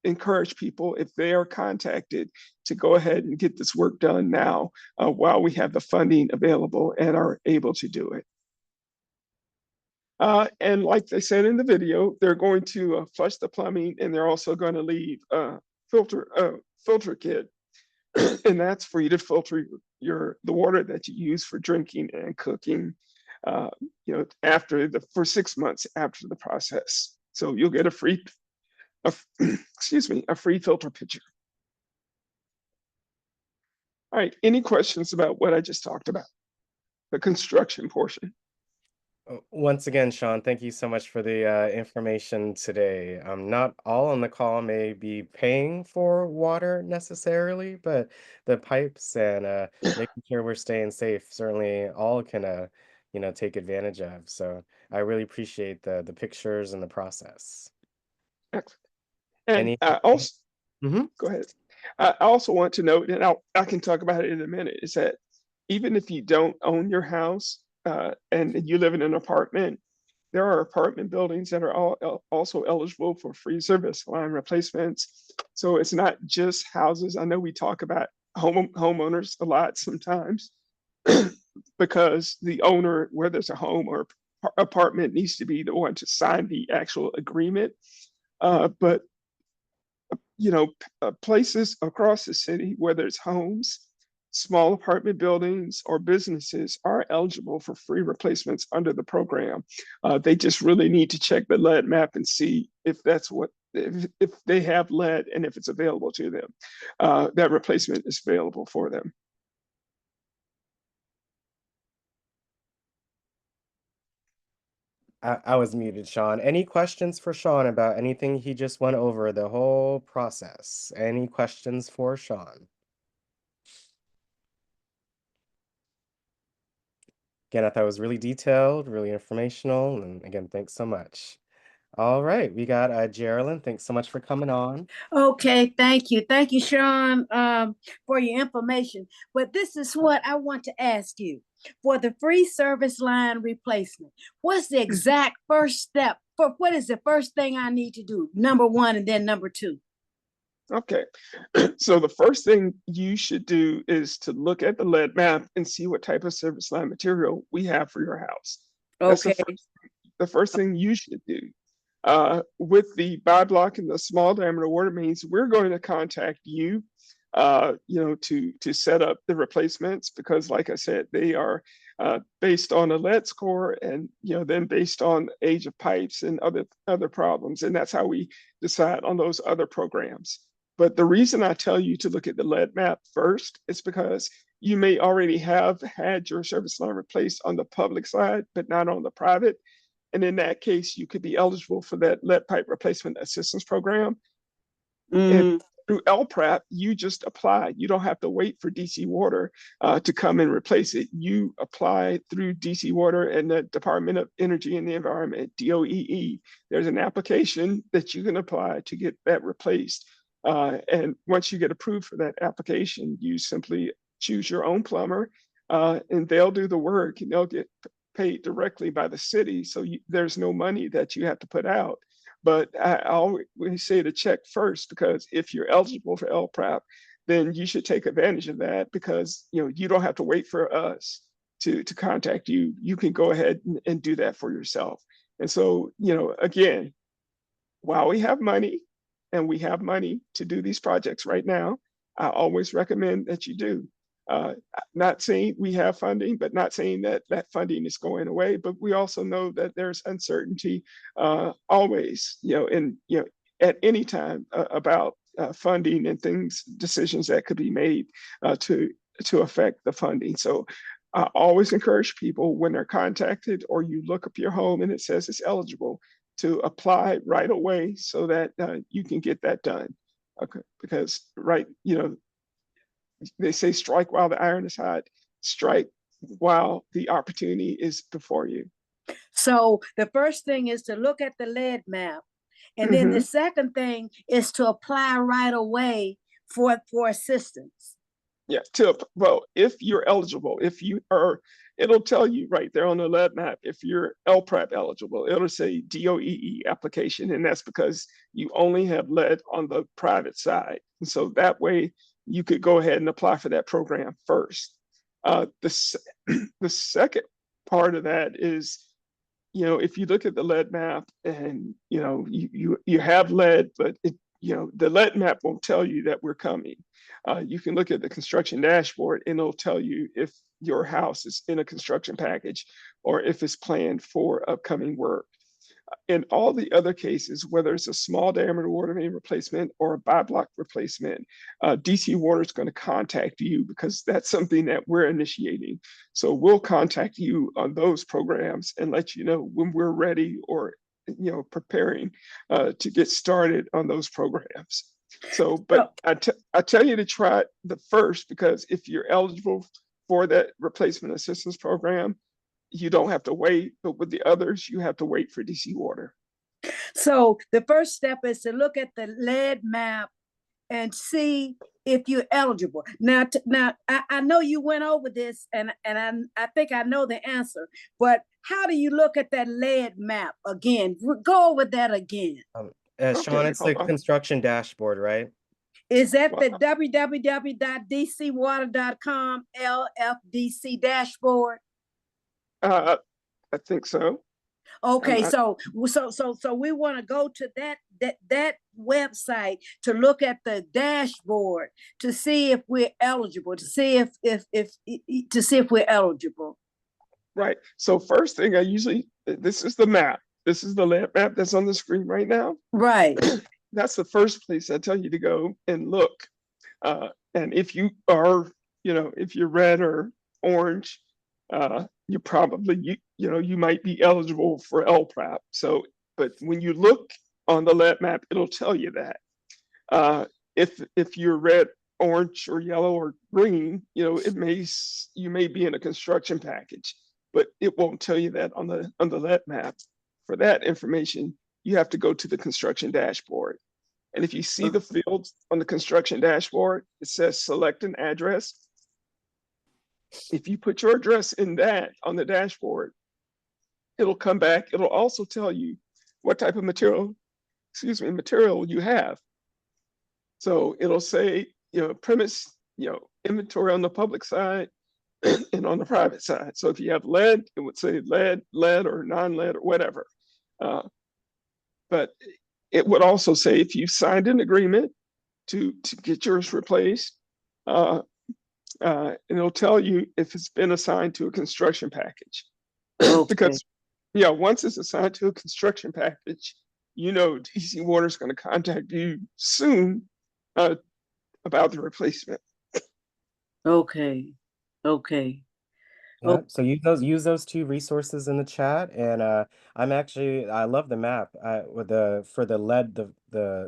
encourage people, if they are contacted, to go ahead and get this work done now while we have the funding available and are able to do it. And like they said in the video, they're going to flush the plumbing, and they're also going to leave a filter kit. And that's for you to filter the water that you use for drinking and cooking, for 6 months after the process. So you'll get a free filter pitcher. All right, any questions about what I just talked about, the construction portion? Once again, Sean, thank you so much for the information today. Not all on the call may be paying for water necessarily, but the pipes and making sure we're staying safe certainly all can take advantage of. So I really appreciate the pictures and the process. Excellent. And Any? I also, Mhm. go ahead. I also want to note, and I can talk about it in a minute, is that even if you don't own your house and you live in an apartment, there are apartment buildings that are also eligible for free service line replacements. So it's not just houses. I know we talk about homeowners a lot sometimes because the owner, whether it's a home or apartment, needs to be the one to sign the actual agreement. But places across the city, whether it's homes, small apartment buildings, or businesses, are eligible for free replacements under the program. They just really need to check the lead map and see if that's if they have lead and if it's available to them. That replacement is available for them. I was muted, Sean. Any questions for Sean about anything he just went over, the whole process? Any questions for Sean? Again, I thought it was really detailed, really informational, and again, thanks so much. All right, we got Geraldine. Thanks so much for coming on. Okay, thank you. Thank you, Sean, for your information. But this is what I want to ask you. For the free service line replacement, what's the exact first step? What is the first thing I need to do? Number one, and then number two. Okay, so the first thing you should do is to look at the lead map and see what type of service line material we have for your house. That's Okay. the first thing you should do. With the BiBlock and the small diameter water mains, we're going to contact you, to set up the replacements because, like I said, they are based on a lead score, and then based on age of pipes and other problems, and that's how we decide on those other programs. But the reason I tell you to look at the lead map first is because you may already have had your service line replaced on the public side, but not on the private. And in that case, you could be eligible for that lead pipe replacement assistance program. And through LPRAP, you just apply. You don't have to wait for DC Water to come and replace it. You apply through DC Water and the Department of Energy and the Environment, DOEE. There's an application that you can apply to get that replaced. And once you get approved for that application, you simply choose your own plumber and they'll do the work and they'll get paid directly by the city. So there's no money that you have to put out. But I always say to check first, because if you're eligible for LPRAP, then you should take advantage of that because you don't have to wait for us to contact you. You can go ahead and do that for yourself. And so, again, while we have money and we have money to do these projects right now, I always recommend that you do. Not saying we have funding, but not saying that that funding is going away. But we also know that there's uncertainty always, at any time about funding and decisions that could be made to affect the funding. So I always encourage people when they're contacted or you look up your home and it says it's eligible to apply right away so that you can get that done. Okay, because they say strike while the iron is hot, strike while the opportunity is before you. So the first thing is to look at the lead map. And then the second thing is to apply right away for assistance. Yeah, if you're eligible, it'll tell you right there on the lead map, if you're LPRAP eligible, it'll say DOEE application. And that's because you only have lead on the private side. And so that way you could go ahead and apply for that program first. The second part of that is, if you look at the lead map and, you have lead, but the lead map won't tell you that we're coming. You can look at the construction dashboard and it'll tell you if your house is in a construction package or if it's planned for upcoming work. In all the other cases, whether it's a small diameter water main replacement or a bi-block replacement, DC Water is going to contact you because that's something that we're initiating. So we'll contact you on those programs and let you know when we're ready or preparing to get started on those programs. So, but I tell you to try the first, because if you're eligible for that replacement assistance program, you don't have to wait, but with the others, you have to wait for DC Water. So the first step is to look at the lead map and see if you're eligible. Now, I know you went over this, and I think I know the answer, but how do you look at that lead map again? Go over that again. Sean, it's the construction dashboard, right? Is that the www.dcwater.com LFDC dashboard? I think so. Okay, so we want to go to that website to look at the dashboard to see if we're eligible, to see if we're eligible. Right. So first thing, this is the map. This is the map that's on the screen right now. Right. That's the first place I tell you to go and look. And if you are, if you're red or orange, you probably, you might be eligible for LPRAP. So, but when you look on the lead map, it'll tell you that. If you're red, orange, or yellow, or green, you may be in a construction package, but it won't tell you that on the lead map. For that information, you have to go to the construction dashboard. And if you see the fields on the construction dashboard, it says select an address. If you put your address in that on the dashboard, it'll come back. It'll also tell you what type of material you have. So it'll say, premise, inventory on the public side and on the private side. So if you have lead, it would say lead or non-lead or whatever. But it would also say if you signed an agreement to get yours replaced, and it'll tell you if it's been assigned to a construction package. Okay. Because once it's assigned to a construction package, DC Water is going to contact you soon about the replacement. Okay. Yeah, so use those two resources in the chat, and I love the map for the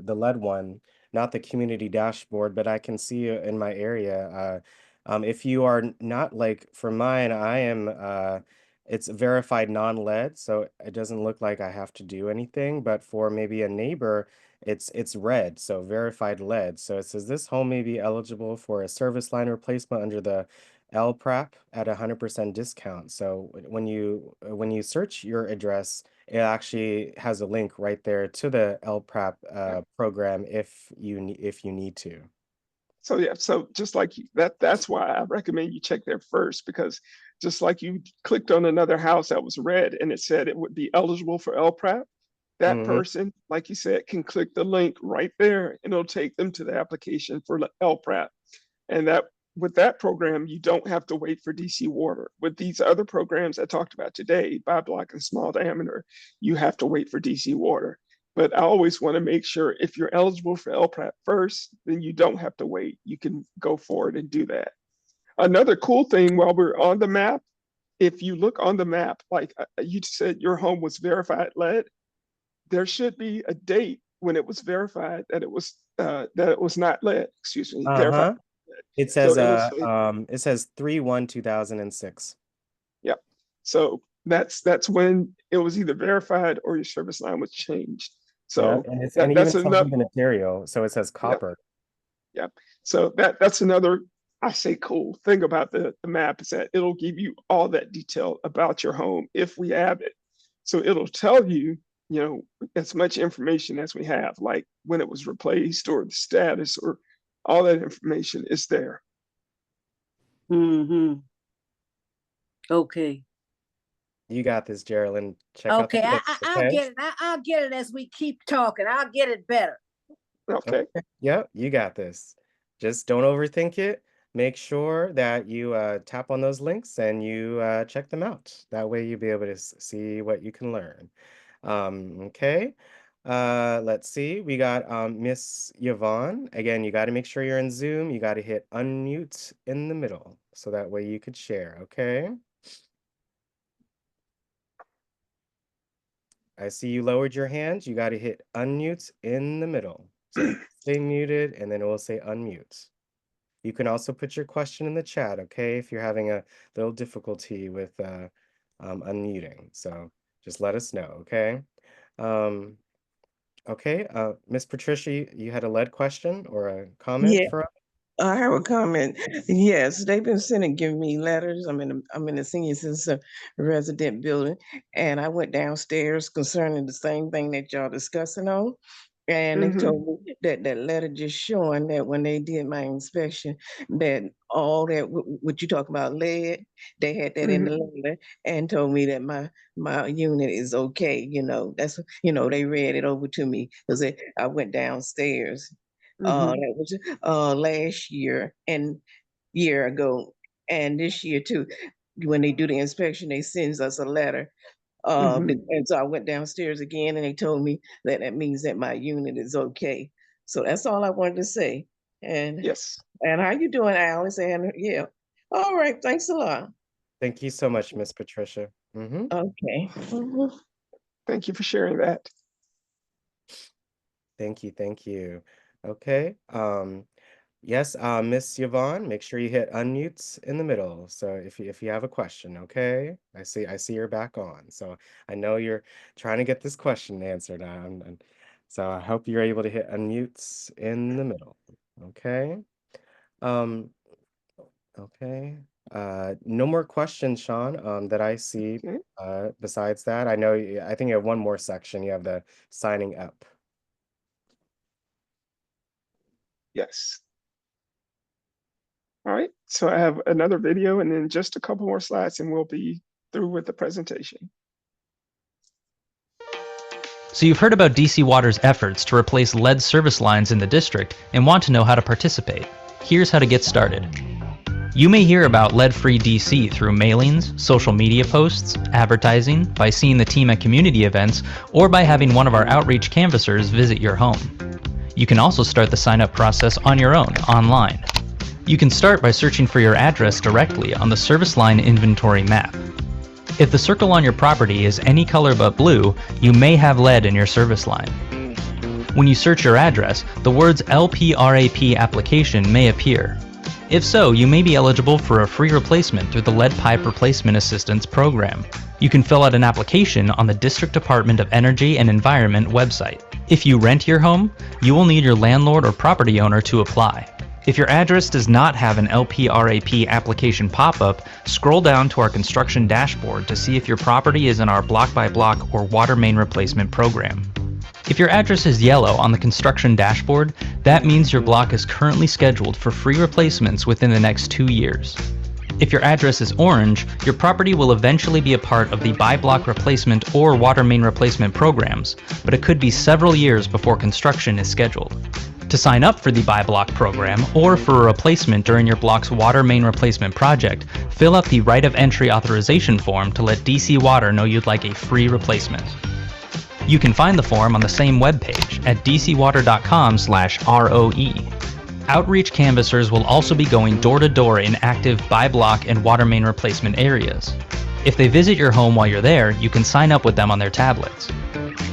lead one, not the community dashboard, but I can see it in my area. If you are not, like for mine, I am it's verified non-lead, so it doesn't look like I have to do anything, but for maybe a neighbor, it's red, so verified lead. So it says this home may be eligible for a service line replacement under the LPRAP at 100% discount. So when you search your address, it actually has a link right there to the LPRAP program if you need to. So so just like that's why I recommend you check there first, because just like you clicked on another house that was red and it said it would be eligible for LPRAP, that person, like you said, can click the link right there and it'll take them to the application for LPRAP. And with that program, you don't have to wait for DC Water. With these other programs I talked about today, bi-block and small diameter, you have to wait for DC Water. But I always want to make sure if you're eligible for LPRAP first, then you don't have to wait. You can go forward and do that. Another cool thing while we're on the map, if you look on the map, like you said your home was verified lead, there should be a date when it was verified that it was not lead, excuse me, verified. It says it says 3/1/2006. Yep. So that's when it was either verified or your service line was changed. So and it even tells you the material. So it says copper. Yep. So that's another, I say, cool thing about the map is that it'll give you all that detail about your home if we have it. So it'll tell you, as much information as we have, like when it was replaced or the status, or all that information is there. Okay. You got this, Geraldine. Check out. I'll get it. I'll get it as we keep talking. I'll get it better. Okay. Yep, you got this. Just don't overthink it. Make sure that you tap on those links and you check them out. That way you'll be able to see what you can learn. Okay. Let's see. We got Miss Yvonne. Again, you got to make sure you're in Zoom. You got to hit unmute in the middle so that way you could share, okay? I see you lowered your hand. You got to hit unmute in the middle. So stay muted and then it will say unmute. You can also put your question in the chat, okay? If you're having a little difficulty with unmuting. So just let us know, okay? Okay, Miss Patricia, you had a lead question or a comment Yeah, for us? I have a comment. Yes, they've been giving me letters. I'm in a senior citizen resident building, and I went downstairs concerning the same thing that y'all discussing on. And they told me that that letter just showing that when they did my inspection, that all that what you talk about lead, they had that in the letter and told me that my unit is okay. That's they read it over to me because I went downstairs. That was last year and year ago, and this year too. When they do the inspection, they sends us a letter. And so I went downstairs again, and they told me that that means that my unit is okay. So that's all I wanted to say. And Yes. and how you doing, Alice? And yeah, all right. Thanks a lot. Thank you so much, Miss Patricia. Okay. Thank you for sharing that. Thank you, thank you. Okay, yes, Miss Yvonne, make sure you hit unmute in the middle. So if you have a question, okay? I see you're back on. So I know you're trying to get this question answered, and so I hope you're able to hit unmute in the middle. Okay. Um, okay. No more questions, Sean, that I see. Okay. Besides that, I think you have one more section. You have the signing up. Yes. All right. So I have another video and then just a couple more slides and we'll be through with the presentation. So you've heard about DC Water's efforts to replace lead service lines in the district and want to know how to participate. Here's how to get started. You may hear about Lead-Free DC through mailings, social media posts, advertising, by seeing the team at community events, or by having one of our outreach canvassers visit your home. You can also start the sign-up process on your own, online. You can start by searching for your address directly on the service line inventory map. If the circle on your property is any color but blue, you may have lead in your service line. When you search your address, the words LPRAP application may appear. If so, you may be eligible for a free replacement through the Lead Pipe Replacement Assistance Program. You can fill out an application on the District Department of Energy and Environment website. If you rent your home, you will need your landlord or property owner to apply. If your address does not have an LPRAP application pop-up, scroll down to our construction dashboard to see if your property is in our block-by-block or water main replacement program. If your address is yellow on the construction dashboard, that means your block is currently scheduled for free replacements within the next 2 years. If your address is orange, your property will eventually be a part of the by-block replacement or water main replacement programs, but it could be several years before construction is scheduled. To sign up for the by-block program or for a replacement during your block's water main replacement project, fill out the right of entry authorization form to let DC Water know you'd like a free replacement. You can find the form on the same webpage at dcwater.com/ROE. Outreach canvassers will also be going door-to-door in active by-block and water main replacement areas. If they visit your home while you're there, you can sign up with them on their tablets.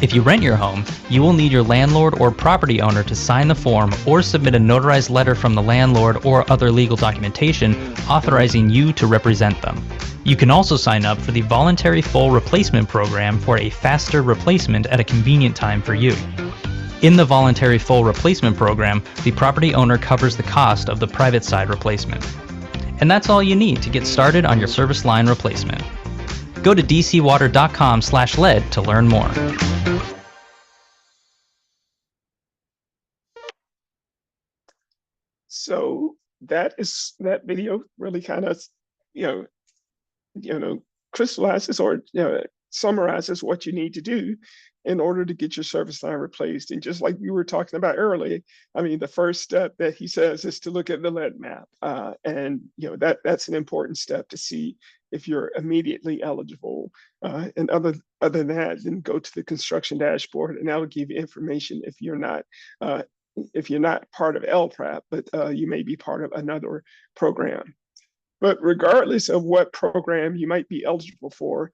If you rent your home, you will need your landlord or property owner to sign the form or submit a notarized letter from the landlord or other legal documentation authorizing you to represent them. You can also sign up for the Voluntary Full Replacement Program for a faster replacement at a convenient time for you. In the Voluntary Full Replacement Program, the property owner covers the cost of the private side replacement. And that's all you need to get started on your service line replacement. Go to dcwater.com/lead to learn more. So that video really kind of, crystallizes or summarizes what you need to do in order to get your service line replaced. And just like you were talking about earlier, I mean, the first step that he says is to look at the lead map. And that's an important step to see if you're immediately eligible. And other than that, then go to the construction dashboard, and that'll give you information if you're not part of LPRAP, but you may be part of another program. But regardless of what program you might be eligible for,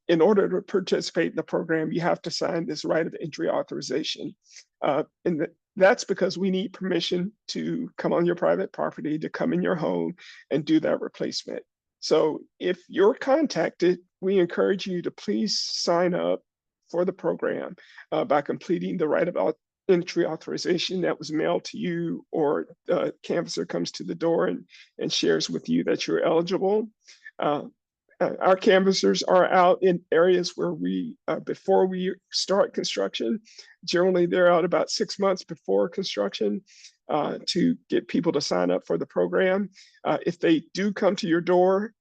in order to participate in the program, you have to sign this right of entry authorization. And that's because we need permission to come on your private property, to come in your home and do that replacement. So if you're contacted, we encourage you to please sign up for the program by completing the right of entry authorization that was mailed to you, or the canvasser comes to the door and shares with you that you're eligible. Our canvassers are out in areas where before we start construction. Generally, they're out about 6 months before construction to get people to sign up for the program. If they do come to your door,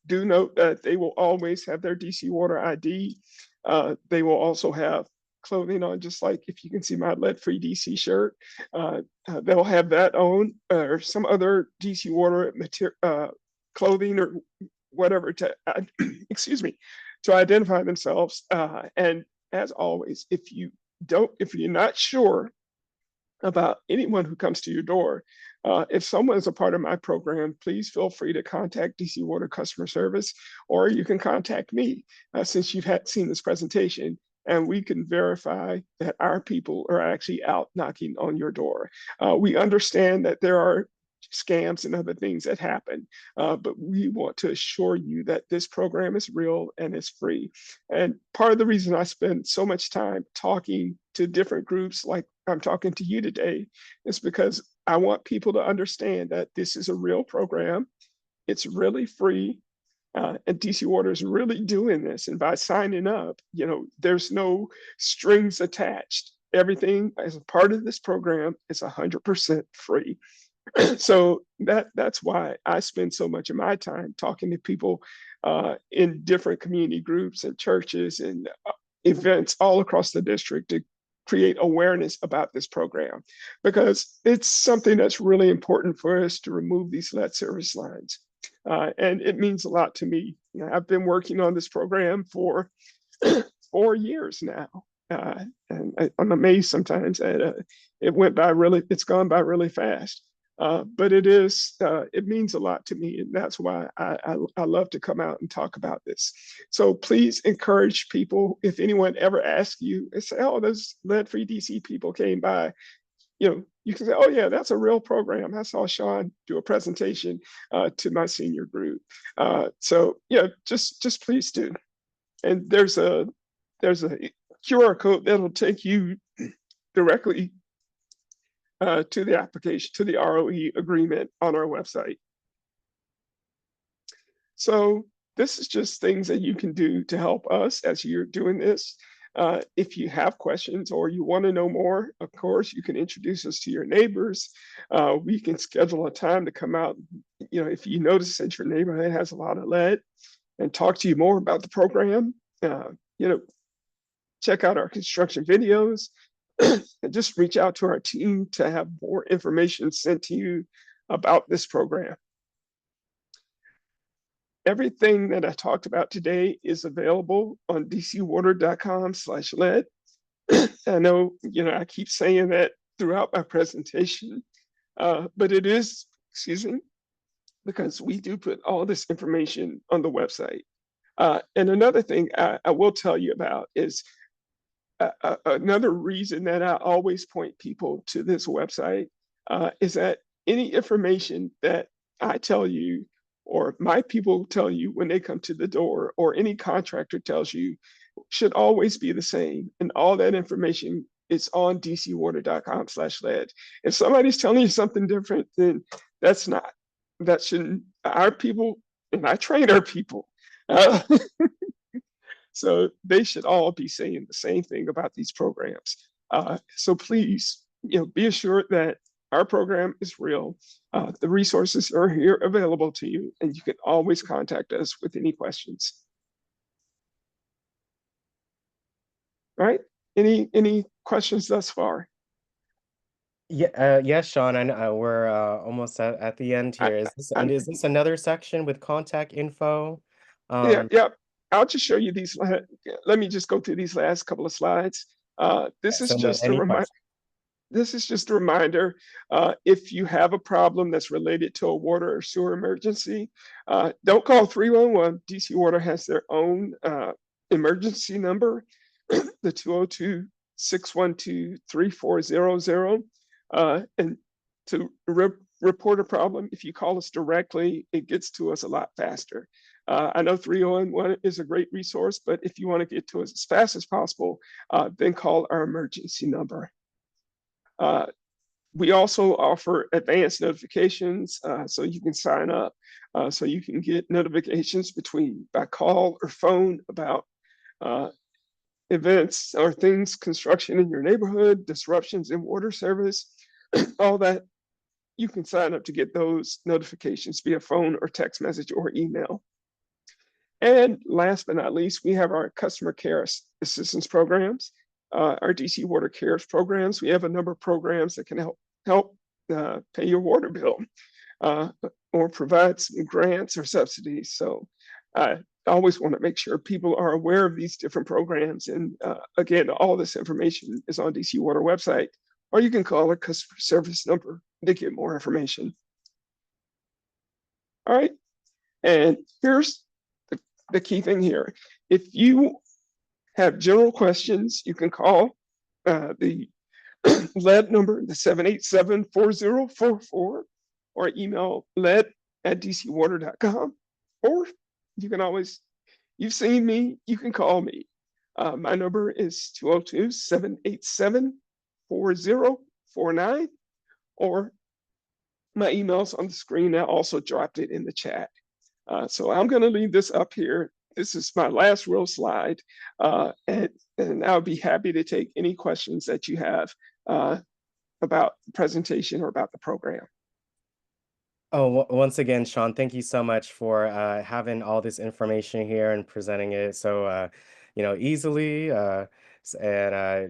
do note that they will always have their DC Water ID. They will also have clothing on, just like if you can see my lead-free DC shirt, they'll have that on, or some other DC Water clothing or whatever to excuse me, to identify themselves. And as always, if you're not sure about anyone who comes to your door, if someone is a part of my program, please feel free to contact DC Water customer service, or you can contact me since you've seen this presentation, and we can verify that our people are actually out knocking on your door. We understand that there are scams and other things that happen, but we want to assure you that this program is real and it's free. And part of the reason I spend so much time talking to different groups, like I'm talking to you today, is because I want people to understand that this is a real program. It's really free. And DC Water is really doing this. And by signing up, there's no strings attached. Everything as a part of this program is 100% free. So that's why I spend so much of my time talking to people in different community groups and churches and events all across the district to create awareness about this program, because it's something that's really important for us to remove these lead service lines. And it means a lot to me. I've been working on this program for 4 years now. And I'm amazed sometimes that it's gone by really fast. But it means a lot to me, and that's why I love to come out and talk about this. So please encourage people, if anyone ever asks you and say, oh, those lead-free DC people came by, you can say, oh yeah, that's a real program. I saw Sean do a presentation to my senior group. So yeah, just please do. And there's a QR code that'll take you directly to the application, to the ROE agreement on our website. So this is just things that you can do to help us as you're doing this. If you have questions or you want to know more, of course, you can introduce us to your neighbors. We can schedule a time to come out, if you notice that your neighborhood has a lot of lead, and talk to you more about the program. Check out our construction videos, and just reach out to our team to have more information sent to you about this program. Everything that I talked about today is available on dcwater.com/lead. I know, I keep saying that throughout my presentation, but it is, because we do put all this information on the website. And another thing I will tell you about is another reason that I always point people to this website is that any information that I tell you, or my people tell you when they come to the door, or any contractor tells you, should always be the same. And all that information is on dcwater.com/lead. If somebody's telling you something different, then that shouldn't, our people, and I train our people. So they should all be saying the same thing about these programs. So please, be assured that our program is real. The resources are here available to you, and you can always contact us with any questions. All right. Any questions thus far? Yeah, yes, Sean, and we're almost at the end I, here. Is this I, is this another section with contact info? yeah, Um, yeah. I'll just show you these. Let me just go through these last couple of slides. This is so no, just a any reminder. questions? This is just a reminder, if you have a problem that's related to a water or sewer emergency, don't call 311. DC Water has their own emergency number, the 202-612-3400. And to report a problem, if you call us directly, it gets to us a lot faster. I know 311 is a great resource, but if you want to get to us as fast as possible, then call our emergency number. We also offer advanced notifications, so you can sign up, so you can get notifications by call or phone about events or things, construction in your neighborhood, disruptions in water service, all that. You can sign up to get those notifications via phone or text message or email. And last but not least, we have our customer care assistance programs, our DC Water Cares programs. We have a number of programs that can help pay your water bill or provide some grants or subsidies. So I always want to make sure people are aware of these different programs. And again, all this information is on DC Water website, or you can call our customer service number to get more information. All right. And here's the key thing here. If you have general questions, you can call the lead number, the 787-4044, or email lead@dcwater.com. Or you can always, you've seen me, you can call me. My number is 202-787-4049, or my email's on the screen. I also dropped it in the chat. So I'm going to leave this up here. This is my last real slide, and I'll be happy to take any questions that you have about the presentation or about the program. Oh, once again, Sean, thank you so much for having all this information here and presenting it so easily. And I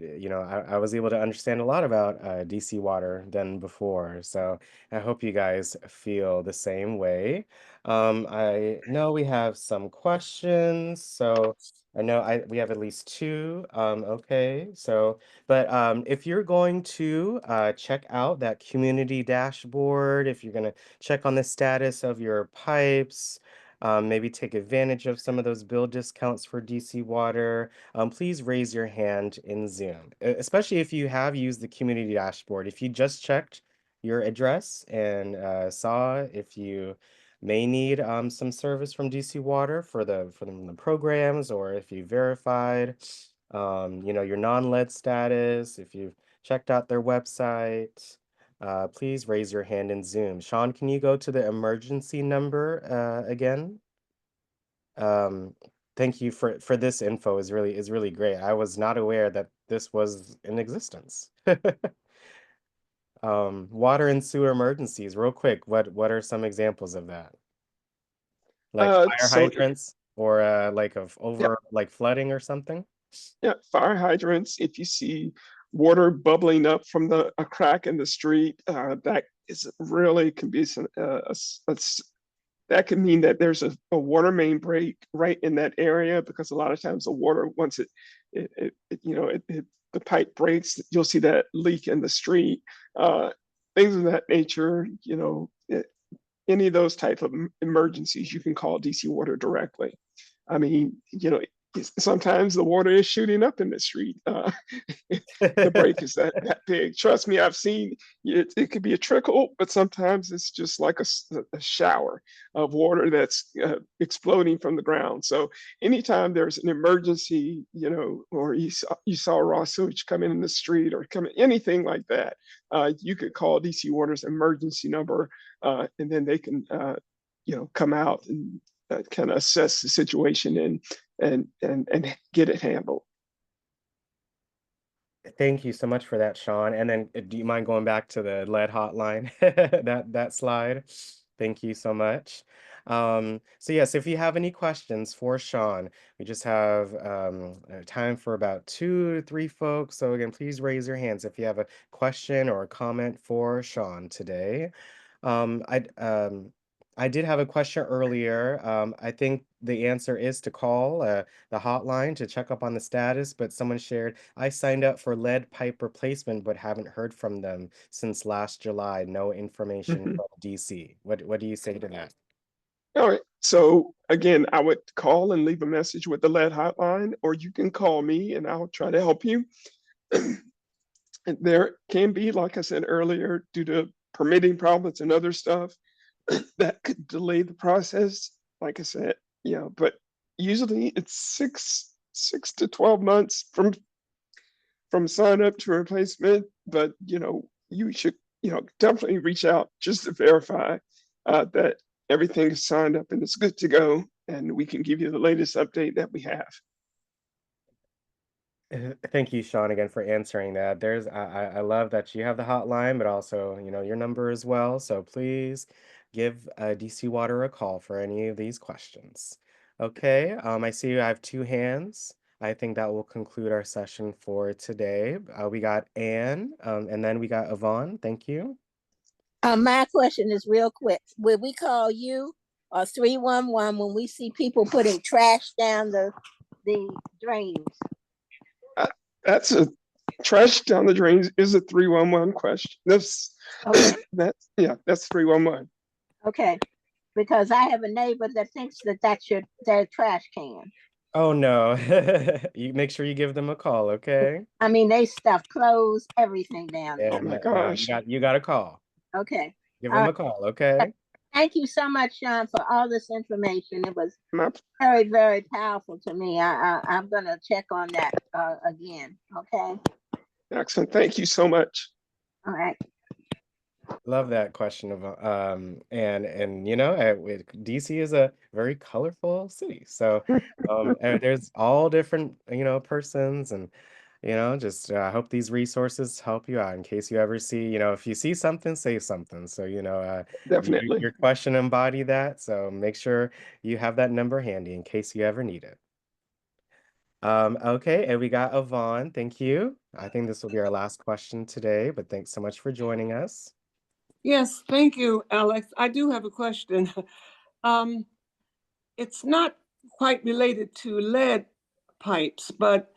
was able to understand a lot about DC Water than before. So I hope you guys feel the same way. I know we have some questions, so I know we have at least two. Okay, so. But if you're going to check out that community dashboard, if you're going to check on the status of your pipes, maybe take advantage of some of those bill discounts for DC Water, please raise your hand in Zoom, especially if you have used the community dashboard. If you just checked your address and saw if you may need some service from DC Water for the programs, or if you verified your non-lead status, if you've checked out their website, please raise your hand in Zoom. Sean, can you go to the emergency number again? Thank you for this info is really great. I was not aware that this was in existence. Water and sewer emergencies, real quick, what are some examples of that? Like fire So hydrants or yeah, like flooding or something? yeah, fire hydrants. If you see water bubbling up from a crack in the street, that is really can be that could mean that there's a water main break right in that area, because a lot of times the water, once the pipe breaks, you'll see that leak in the street. Things of that nature, any of those type of emergencies, you can call DC Water directly. I mean, sometimes the water is shooting up in the street. The break is that big. Trust me, I've seen it. It could be a trickle, but sometimes it's just like a shower of water that's exploding from the ground. So anytime there's an emergency, or you saw raw sewage coming in the street or anything like that, you could call DC Water's emergency number, and then they can come out and kind of assess the situation and get it handled. Thank you so much for that, Sean. And then do you mind going back to the lead hotline, that slide? Thank you so much. So yes, if you have any questions for Sean, we just have time for about 2 to 3 folks. So again, please raise your hands if you have a question or a comment for Sean today. Um, I um, I did have a question earlier. I think the answer is to call the hotline to check up on the status, but someone shared, I signed up for lead pipe replacement, but haven't heard from them since last July. No information Mhm. from DC. What do you say to that? All right. So again, I would call and leave a message with the lead hotline, or you can call me and I'll try to help you. And there can be, like I said earlier, due to permitting problems and other stuff, that could delay the process. Like I said, but usually it's six to 12 months from sign up to replacement. But you should definitely reach out just to verify that everything is signed up and it's good to go, and we can give you the latest update that we have. Thank you, Sean, again for answering that. I love that you have the hotline, but also, your number as well. So please give DC Water a call for any of these questions. Okay, I see you have 2 hands. I think that will conclude our session for today. We got Anne, and then we got Yvonne. Thank you. My question is real quick. Will we call you or 311 when we see people putting trash down the drains? That's a trash down the drains is a 311 question. Okay. That's 311. Okay. Because I have a neighbor that thinks that that's their trash can. Oh no. You make sure you give them a call, okay? I mean, they stuff clothes, everything down Yeah, Oh there. my no, gosh. you got a call. Okay. Give All them right. a call, okay? Thank you so much, Sean, for all this information. It was My, very, very powerful to me. I'm gonna check on that again. Okay. excellent. Thank you so much. All right. Love that question of and DC is a very colorful city. So there's all different persons and just I hope these resources help you out in case you ever see if you see something, say something. So Definitely. your question embody that. So make sure you have that number handy in case you ever need it. Okay, and we got Yvonne. Thank you. I think this will be our last question today, but thanks so much for joining us. Yes, thank you, Alex. I do have a question. It's not quite related to lead pipes, but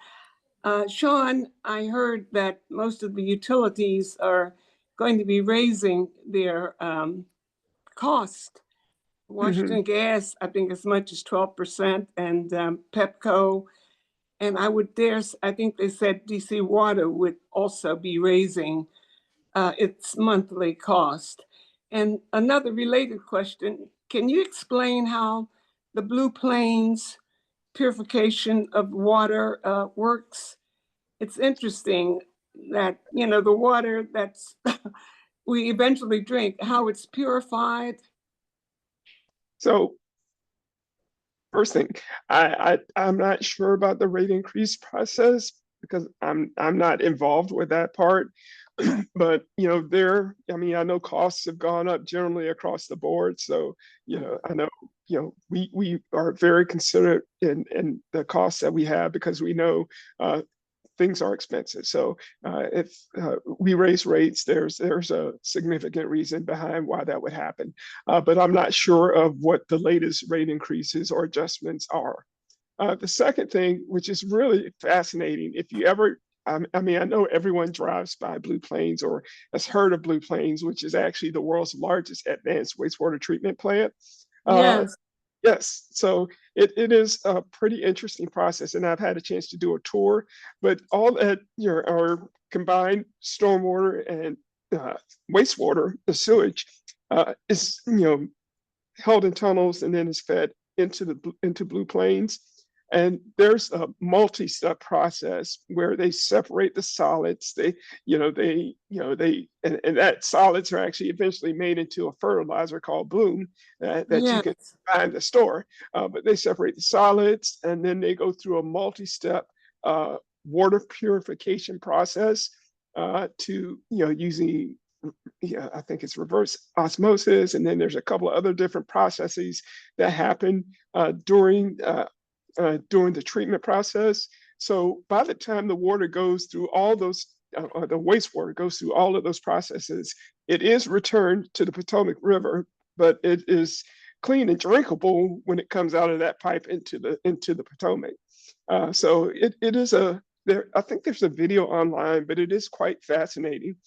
Sean, I heard that most of the utilities are going to be raising their cost. Washington Gas, I think as much as 12%, and Pepco, and I think they said DC Water would also be raising its monthly cost. And another related question, can you explain how the Blue Plains purification of water works? It's interesting that, the water that's we eventually drink, how it's purified. So first thing, I'm not sure about the rate increase process because I'm not involved with that part. But I know costs have gone up generally across the board. So I know we are very considerate in the costs that we have because we know things are expensive. So if we raise rates, there's a significant reason behind why that would happen. But I'm not sure of what the latest rate increases or adjustments are. The second thing, which is really fascinating, if you ever, I know everyone drives by Blue Plains or has heard of Blue Plains, which is actually the world's largest advanced wastewater treatment plant. Yes. Yes, so it is a pretty interesting process, and I've had a chance to do a tour. But all that our combined stormwater and wastewater, the sewage, is held in tunnels and then is fed into Blue Plains. And there's a multi-step process where they separate the solids. And that solids are actually eventually made into a fertilizer called Bloom that you can buy in the store. But they separate the solids and then they go through a multi-step water purification process to using yeah, I think it's reverse osmosis, and then there's a couple of other different processes that happen during the treatment process. So by the time the water goes through all those, or the wastewater goes through all of those processes, it is returned to the Potomac River, but it is clean and drinkable when it comes out of that pipe into the Potomac. So it is I think there's a video online, but it is quite fascinating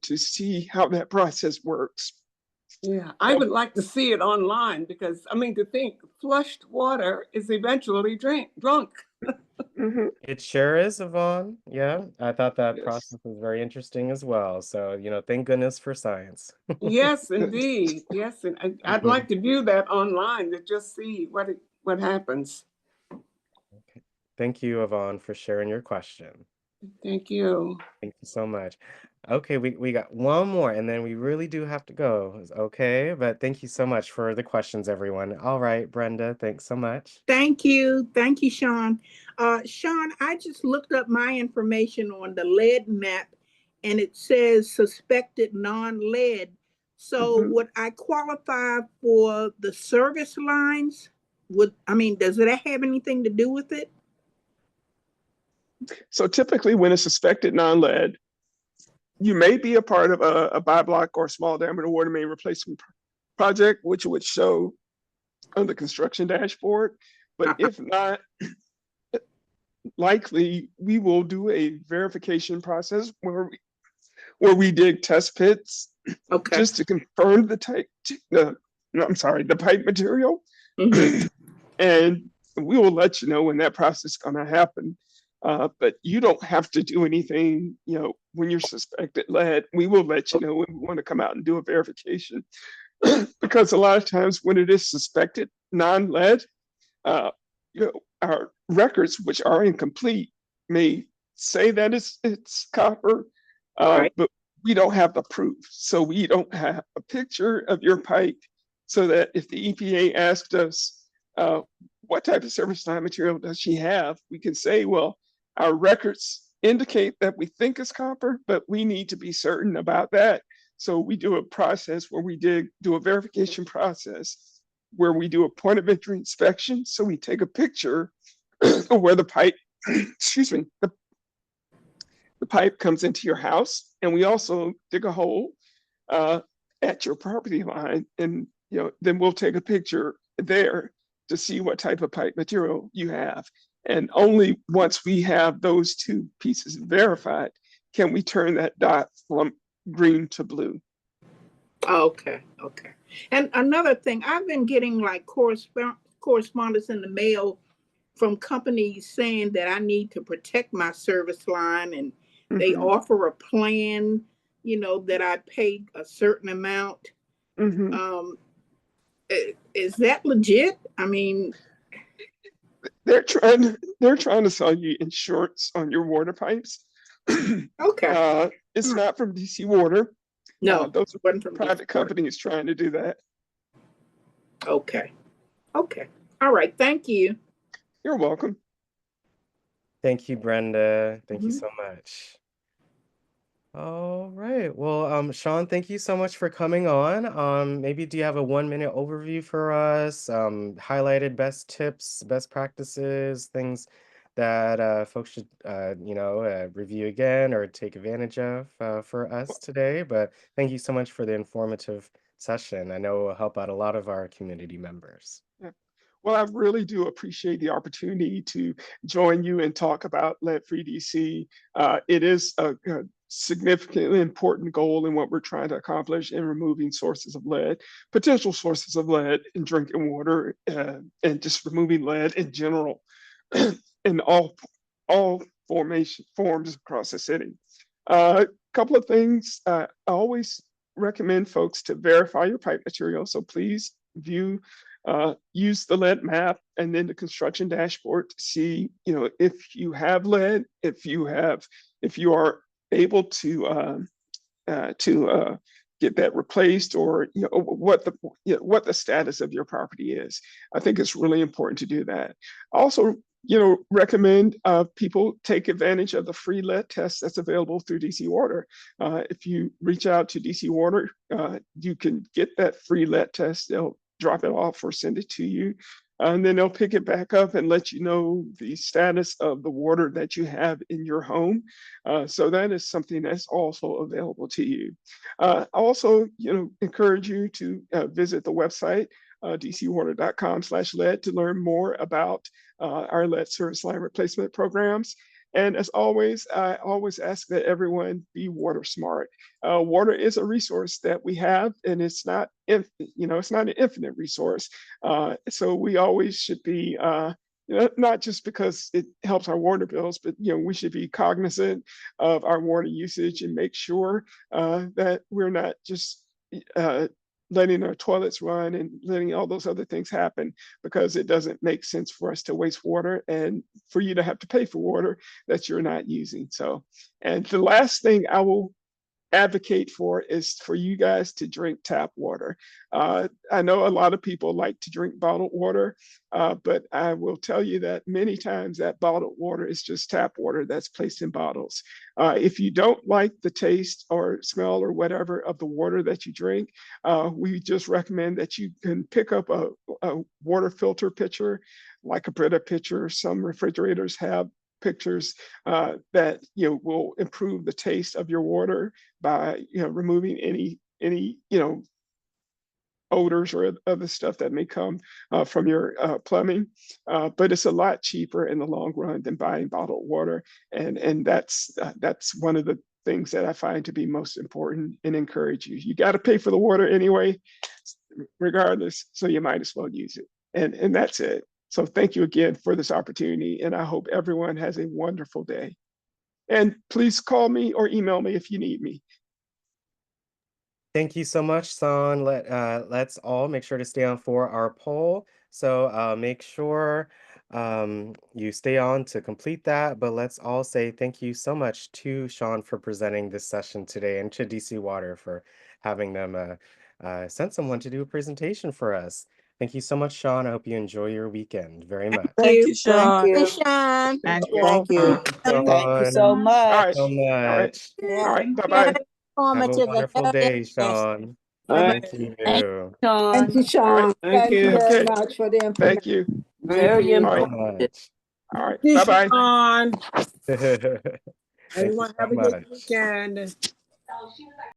to see how that process works. Yeah, I would like to see it online because, I mean, to think flushed water is eventually drunk. Mhm. It sure is, Yvonne. Yeah, I thought that Yes. process was very interesting as well. So, thank goodness for science. Yes, indeed. Yes, and I'd Mhm. like to view that online to just see what happens. Okay. Thank you, Yvonne, for sharing your question. Thank you. Thank you so much. Okay, we got one more, and then we really do have to go. Okay, but thank you so much for the questions, everyone. All right, Brenda, thanks so much. Thank you. Thank you, Sean. Sean, I just looked up my information on the lead map and it says suspected non-lead. So Mhm. would I qualify for the service lines? Does that have anything to do with it? So typically when it's suspected non-lead, you may be a part of a bi-block or small diameter water main replacement project, which would show on the construction dashboard. But if not, likely we will do a verification process where we dig test pits Okay. just to confirm the pipe material. Mhm. And we will let you know when that process is going to happen. But you don't have to do anything, when you're suspected lead. We will let you know when we want to come out and do a verification. Because a lot of times when it is suspected non-lead, our records, which are incomplete, may say that it's copper, Right. but we don't have the proof. So we don't have a picture of your pipe, so that if the EPA asked us, what type of service line material does she have, we can say, well, our records indicate that we think it's copper, but we need to be certain about that. So we do a process where we do a verification process where we do a point of entry inspection. So we take a picture of where the pipe, excuse me, the pipe comes into your house, and we also dig a hole at your property line, and then we'll take a picture there to see what type of pipe material you have. And only once we have those two pieces verified can we turn that dot from green to blue. Okay. And another thing, I've been getting like correspondence in the mail from companies saying that I need to protect my service line, and they Mhm. offer a plan, that I pay a certain amount. Mhm. Is that legit? They're trying to sell you insurance on your water pipes. Okay. It's not from DC Water. No, Those it wasn't are from private DC Water. companies trying to do that. Okay. All right. Thank you. You're welcome. Thank you, Brenda. Thank you Mhm. so much. All right. Well, Sean, thank you so much for coming on. Maybe do you have a 1-minute overview for us? Highlighted best tips, best practices, things that folks should, review again or take advantage of for us today. But thank you so much for the informative session. I know it will help out a lot of our community members. Yeah. Well, I really do appreciate the opportunity to join you and talk about lead-free DC. It is a significantly important goal in what we're trying to accomplish in removing potential sources of lead in drinking water, and just removing lead in general in all forms across the city. A couple of things. I always recommend folks to verify your pipe material. So please use the lead map and then the construction dashboard to see, if you have lead, if you are able to get that replaced, or what the status of your property is. I think it's really important to do that. Also, recommend people take advantage of the free lead test that's available through DC Water. If you reach out to DC Water, you can get that free lead test. They'll drop it off or send it to you. And then they'll pick it back up and let you know the status of the water that you have in your home. So that is something that's also available to you. Also, encourage you to visit the website, dcwater.com/lead, to learn more about our lead service line replacement programs. And as always, I always ask that everyone be water smart. Water is a resource that we have, and it's not, it's not an infinite resource. So we always should be, not just because it helps our water bills, but we should be cognizant of our water usage and make sure that we're not just letting our toilets run and letting all those other things happen, because it doesn't make sense for us to waste water and for you to have to pay for water that you're not using. So, and the last thing I will advocate for is for you guys to drink tap water. I know a lot of people like to drink bottled water, but I will tell you that many times that bottled water is just tap water that's placed in bottles. If you don't like the taste or smell or whatever of the water that you drink, we just recommend that you can pick up a water filter pitcher, like a Brita pitcher. Some refrigerators have pictures that will improve the taste of your water by removing any odors or other stuff that may come from your plumbing. But it's a lot cheaper in the long run than buying bottled water, and that's one of the things that I find to be most important and encourage you. You got to pay for the water anyway, regardless, so you might as well use it. And that's it. So thank you again for this opportunity, and I hope everyone has a wonderful day. And please call me or email me if you need me. Thank you so much, Son. Let's all make sure to stay on for our poll. So make sure you stay on to complete that. But let's all say thank you so much to Sean for presenting this session today, and to DC Water for having them send someone to do a presentation for us. Thank you so much, Sean. I hope you enjoy your weekend very much. Thank you, Sean. Hey, Sean. Thank Thank you. Thank you so All right. so much. Yeah. All right. Bye-bye. Have a Informative and wonderful very day, Sean. All right. Thank you. Thank you, Sean. Thank Thank you you. very Okay. much for the information. Thank you. Very All right. much. All right. Thank you, Bye-bye. Sean. Thank you Everyone so have a good much. weekend.